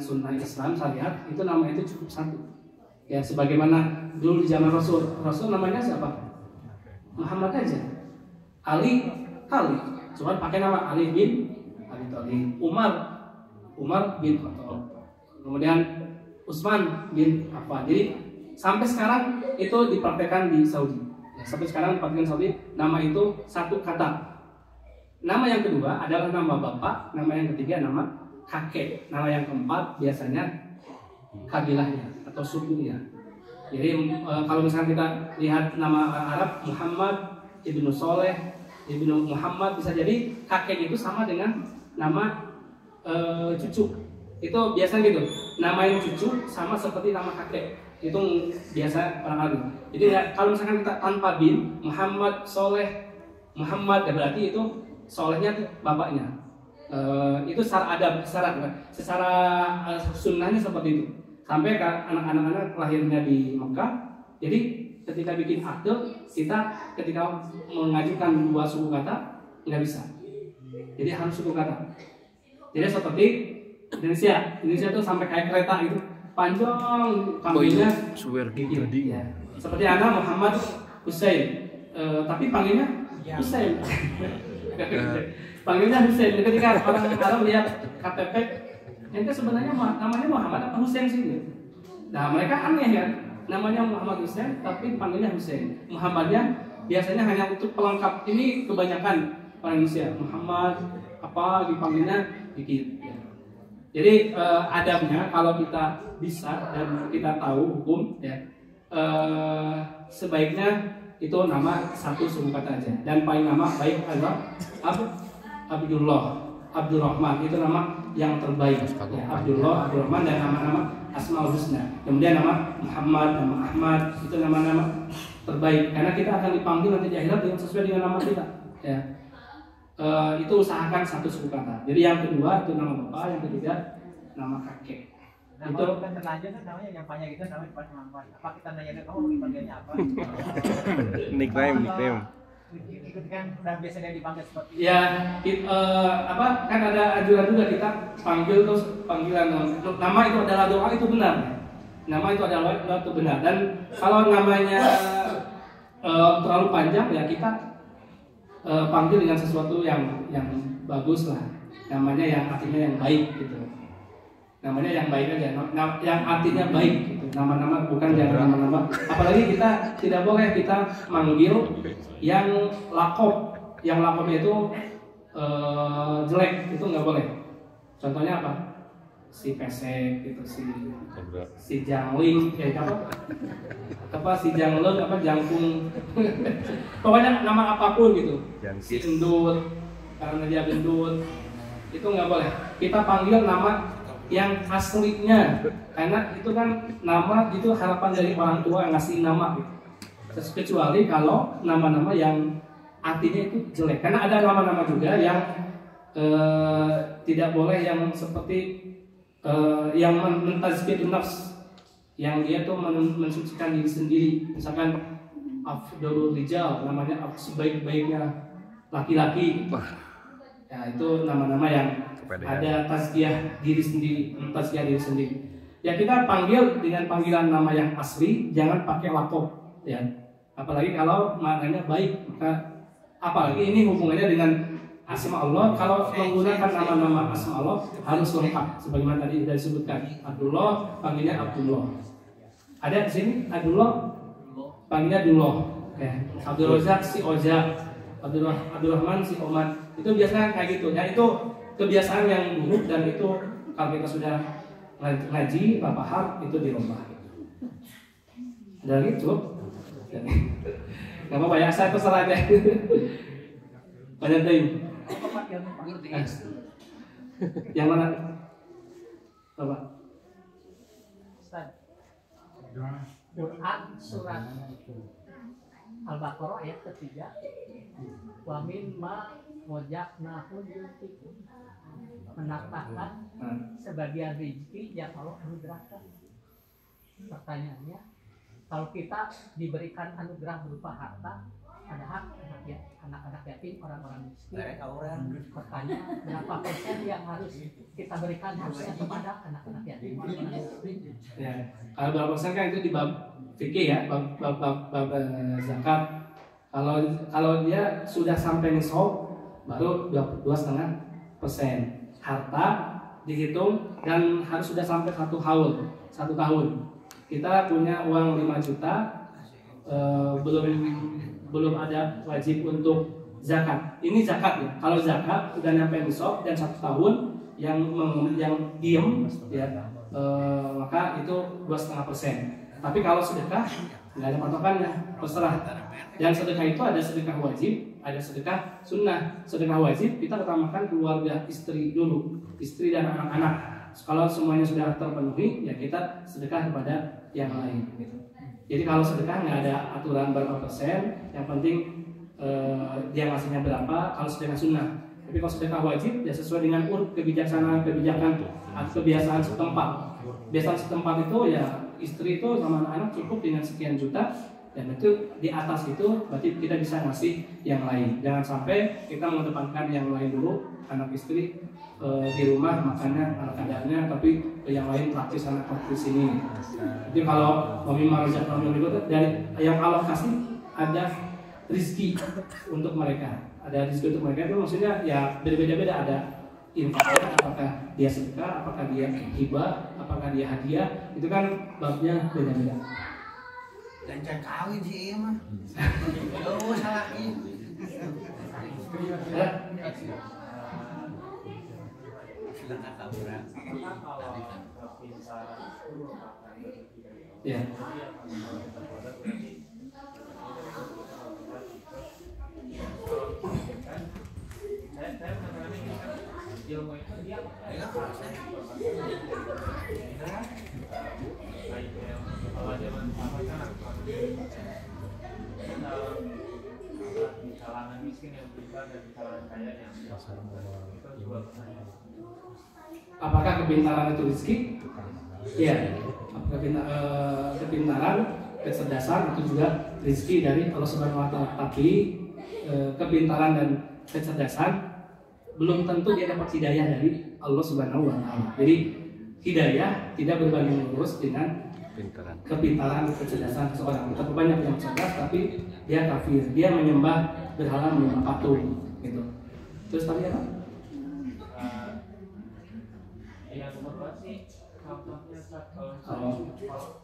sunnah Islam syariat, itu nama itu cukup satu. Ya, sebagaimana dulu di zaman Rasul namanya siapa? Muhammad aja. Ali, cuma pakai nama Ali bin Abi Thalib. Umar bin Khattab. Kemudian Utsman bin Affan. Jadi sampai sekarang itu dipraktekkan di Saudi. Ya, sampai sekarang dipraktekkan di Saudi, nama itu satu kata. Nama yang kedua adalah nama bapak, nama yang ketiga nama kakek, nama yang keempat biasanya kabilahnya atau sukunya. Jadi kalau misalnya kita lihat nama Arab Muhammad ibnu Soleh, ibnu Muhammad, bisa jadi kakek itu sama dengan nama cucu. Itu biasa gitu. Nama yang cucu sama seperti nama kakek. Itu biasa orang Arab. Jadi ya, kalau misalkan kita tanpa bin, Muhammad Soleh Muhammad, ya berarti itu solehnya tuh bapaknya. Itu secara adab, secara sunnahnya seperti itu. Sampai ke anak-anak lahirnya di Mekah. Jadi ketika bikin akte, kita ketika mengajukan dua suku kata nggak bisa. Jadi harus suku kata. Jadi seperti Indonesia itu sampai kayak kereta gitu, panjang panggilnya ya. Seperti anak Muhammad Hussein, tapi panggilnya Hussein. Panggilnya Hussein. Ketika orang Arab lihat KTP, ente sebenarnya namanya Muhammad apa Hussein sih? Nah mereka aneh ya, namanya Muhammad Hussein tapi panggilnya Hussein. Muhammadnya biasanya hanya untuk pelengkap. Ini kebanyakan orang Indonesia Muhammad apa dipanggilnya dikit. Jadi adabnya kalau kita bisa dan kita tahu hukum ya, sebaiknya itu nama satu suku kata aja. Dan paling nama baik adalah Abdurrahman, itu nama yang terbaik ya, Abdurrahman dan nama-nama Asmaul Husna. Kemudian nama Muhammad, nama Ahmad, itu nama-nama terbaik karena kita akan dipanggil nanti di akhirat dengan sesuai dengan nama kita ya. Itu usahakan satu suku kata. Jadi yang kedua itu nama bapak, yang ketiga nama kakek. Nah, itu kalau kita terlanjur kan namanya yang panjang itu namanya Pak Muhammad. Apa kita nanya ke kamu dipanggilnya apa? Nickname. Itu kan udah biasa dia dipanggil seperti itu. ya kan ada anjuran juga kita panggil terus panggilan nama itu adalah doa, itu benar. Nama itu adalah doa, itu benar. Dan kalau namanya terlalu panjang ya kita panggil dengan sesuatu yang bagus lah, namanya yang artinya yang baik gitu, namanya yang baik aja, yang artinya baik gitu. Nama-nama bukan jangan nama-nama, apalagi kita tidak boleh kita manggil yang lakob itu jelek, itu nggak boleh. Contohnya apa? Si pesek gitu, si jangling kayak apa si jangleng apa jangkung pokoknya nama apapun gitu, si endut karena dia gendut, itu nggak boleh. Kita panggil nama yang aslinya, karena itu kan nama itu harapan dari orang tua ngasih nama gitu. Kecuali kalau nama-nama yang artinya itu jelek, karena ada nama-nama juga yang tidak boleh, yang seperti yang mentazkiyatun nafs, yang dia tuh mensucikan diri sendiri. Misalkan afdalul rijal, namanya sebaik-baiknya laki-laki. Ya itu nama-nama yang ada tazkiyah diri sendiri. Ya kita panggil dengan panggilan nama yang asli, jangan pakai lakob ya. Apalagi kalau maknanya baik, maka apalagi ini hubungannya dengan asma Allah. Kalau menggunakan nama-nama asma Allah harus lengkap sebagaimana tadi sudah disebutkan. Abdullah panggilnya Abdullah. Ada di sini Abdullah panggilnya Abdullah. Ya. Abdul Razak si Ojak, Abdurrahman si Oman. Itu biasanya kayak gitu. Ya itu kebiasaan yang buruk, dan itu kalau kita sudah ngaji paham itu dirubah. Dari itu nggak apa-apa ya, saya kesal aja. Banyak deh. Yang mana? Apa? Doa surat Al-Baqarah ayat ketiga. Wa mimma wajaknahu yunfiqun, menatakan sebagian rezeki yang Allah anugerahkan. Pertanyaannya, kalau kita diberikan anugerah berupa harta, ada hak anak-anak yatim, orang-orang miskin. Pertanyaan, berapa persen yang harus kita berikan harusnya kepada anak-anak yatim, orang-orang miskin? Ya, kalau berapa persen kan itu di bab fikih ya, bab zakat. Kalau dia sudah sampai nisab baru 2,5% harta dihitung dan harus sudah sampai 1 tahun. Kita punya uang 5 juta, belum ada wajib untuk zakat. Ini zakat ya. Kalau zakat udah nyampe nisab dan 1 tahun yang diem ya, maka itu 2,5%. Tapi kalau sedekah nggak ada patokannya, terserah. Dan sedekah itu ada sedekah wajib, ada sedekah sunnah. Sedekah wajib kita utamakan keluarga, istri dulu, istri dan anak-anak. Kalau semuanya sudah terpenuhi, ya kita sedekah kepada yang lain. Gitu. Jadi kalau sedekah nggak ada aturan berapa persen, yang penting dia ngasihnya berapa. Kalau sedekah sunnah, tapi kalau sedekah wajib, ya sesuai dengan kebijaksanaan, kebiasaan setempat. Kebiasaan setempat itu ya istri itu sama anak-anak cukup dengan sekian juta, dan itu di atas itu berarti kita bisa ngasih yang lain. Jangan sampai kita mengedepankan yang lain dulu, anak istri di rumah makannya ala kadarnya, tapi yang lain praktis anak praktis ini. Jadi kalau mami marzak mami itu dari yang Allah kasih ada rezeki untuk mereka, ada rezeki untuk mereka itu maksudnya ya berbeda-beda, ada infaknya, apakah dia sedekah, apakah dia hibah, apakah dia hadiah, itu kan babnya beda-beda. Dan jangan kawin sih mah. Oh salah ini. Ya. Ilmu itu dia kalau zaman apa kan di kalangan miskin yang pintar dan di kalangan kaya yang itu dua pertanyaan. Apakah kepintaran itu rezeki? Iya. Apakah kepintaran, kecerdasan itu juga rezeki dari Allah Subhanahu Wa Taala. Tapi kepintaran dan kecerdasan belum tentu dia dapat hidayah dari Allah Subhanahu Wa Taala. Jadi hidayah tidak berbanding lurus dengan kepintaran dan kecerdasan seseorang. Kita banyak yang cerdas tapi dia kafir, dia menyembah berhala, menyembah patung, gitu. Terus tadi apa? Yang nomor 2 sih contohnya kalau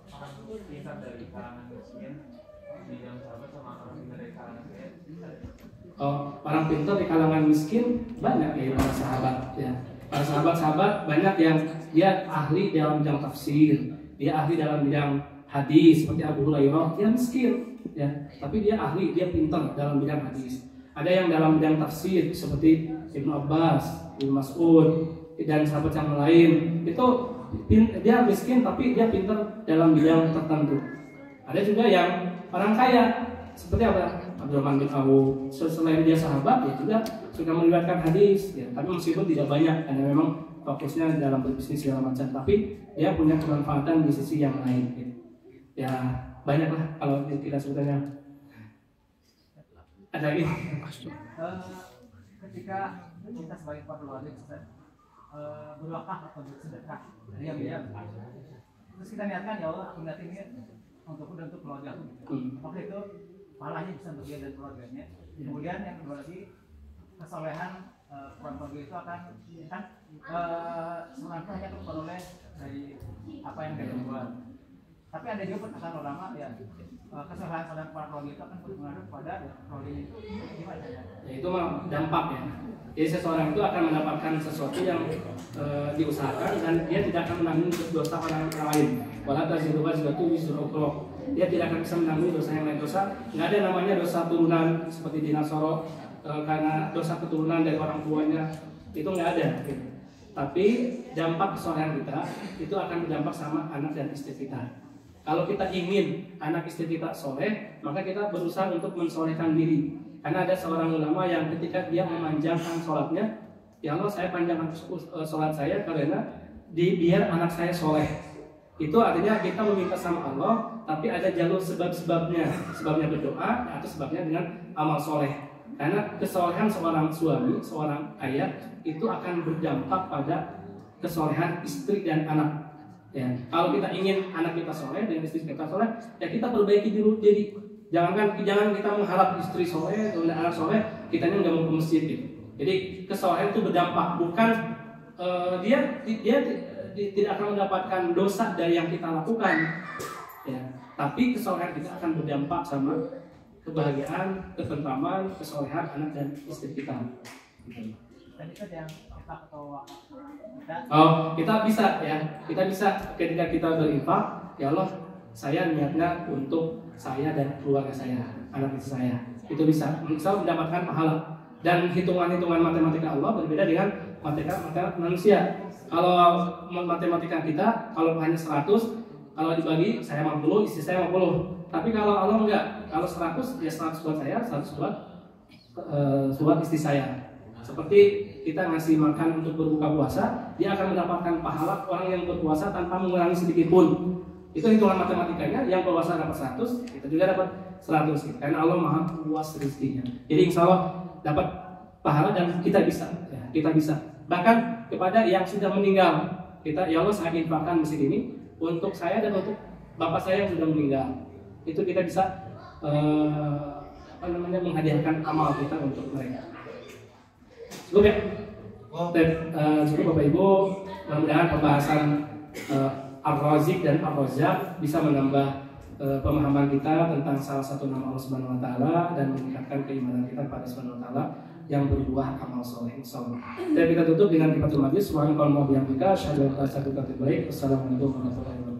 orang pintar dari kalangan miskin di dalam sahabat sama orang pintar dari kalangan kaya. Orang pintar di kalangan miskin banyak ya para sahabat ya. Para sahabat banyak yang dia ahli dalam bidang tafsir, dia ahli dalam bidang hadis seperti Abu Hurairah, dia miskin ya, tapi dia ahli, dia pintar dalam bidang hadis. Ada yang dalam bidang tafsir seperti Ibnu Abbas, Ibnu Mas'ud dan sahabat yang lain. Itu dia miskin tapi dia pintar dalam bidang tertentu. Ada juga yang orang kaya seperti apa? Abdurrahman bin Auf, selain dia sahabat, dia juga suka meriwayatkan hadis, ya. Tapi meskipun tidak banyak, karena memang fokusnya dalam berbisnis segala macam, tapi dia punya kemanfaatan di sisi yang lain. Gitu. Ya banyak lah kalau kita sebutnya. Ada lagi? Ketika kita sebagai keluarga berwakaf atau bersedekah, terus kita niatkan ya Allah, aku niatin ini untuk keluarga aku. Waktu itu palanya bisa bagian dari keluarganya. Kemudian yang kedua lagi, kesolehan keluarga itu akan kan sebenarnya hanya terperoleh dari apa yang dia buat. Tapi ada juga perkataan ulama ya, kesolehan saudara keluarga itu akan berpengaruh pada keluarga itu. Gimana ya? Itu dampak ya. Jadi seseorang itu akan mendapatkan sesuatu yang diusahakan dan dia tidak akan menanggung dosa orang lain. Wala taziru wazratu wizra ukhra. Dia tidak akan bisa menanggung dosa yang lain. Dosa nggak ada namanya dosa turunan seperti di Nasoro karena dosa keturunan dari orang tuanya itu nggak ada. Tapi dampak kesolehan kita itu akan berdampak sama anak dan istri kita. Kalau kita ingin anak istri kita soleh, maka kita berusaha untuk mensolehkan diri. Karena ada seorang ulama yang ketika dia memanjangkan sholatnya, ya Allah saya panjangkan sholat saya karena biar anak saya soleh. Itu artinya kita meminta sama Allah, tapi ada jalur sebab-sebabnya. Sebabnya berdoa, atau sebabnya dengan amal soleh. Karena kesolehan seorang suami, seorang ayah, itu akan berdampak pada kesolehan istri dan anak. Ya, kalau kita ingin anak kita soleh dan istri kita soleh, ya kita perbaiki dulu diri. Jangan kita mengharap istri soleh atau anak soleh, kitanya nggak mau ke masjid gitu. Jadi kesolehan itu berdampak bukan dia tidak akan mendapatkan dosa dari yang kita lakukan, ya. Tapi kesolehan kita akan berdampak sama kebahagiaan, ketentraman, kesolehan anak dan istri kita. Tadi kan yang infak atau wakaf. Kita bisa ya, kita bisa ketika kita berinfak, ya Allah, saya niatnya untuk saya dan keluarga saya, anak istri saya. Itu bisa mendapatkan pahala. Dan hitungan-hitungan matematika Allah berbeda dengan matematika manusia. Kalau matematika kita, kalau hanya 100, kalau dibagi saya 50, istri saya 50. Tapi kalau Allah enggak, kalau 100 ya 100 buat saya, 100 buat istri saya. Seperti kita ngasih makan untuk berbuka puasa, dia akan mendapatkan pahala orang yang berpuasa tanpa mengurangi sedikit pun. Itu hitungan matematikanya, yang puasa dapat 100, kita juga dapat 100. Karena Allah Maha luas rezekinya. Jadi insya Allah dapat pahala dan kita bisa, ya, kita bisa. Bahkan kepada yang sudah meninggal, kita ya Allah saya infakkan masjid ini untuk saya dan untuk bapak saya yang sudah meninggal. Itu kita bisa menghadiahkan amal kita untuk mereka. Cukup ya? Cukup Bapak Ibu. Mudah-mudahan pembahasan Ar-Razik dan Ar-Razzaq bisa menambah pemahaman kita tentang salah satu nama Allah Subhanahu wa taala dan meningkatkan keimanan kita pada Subhanahu wa taala yang berbuah amal soleh insyaallah. Dan kita tutup dengan kifatul majlis. Subhanallah wa bihamdika asyhadu an la ilaha illa anta astaghfiruka wa atubu ilaik. Wassalamualaikum warahmatullahi wabarakatuh.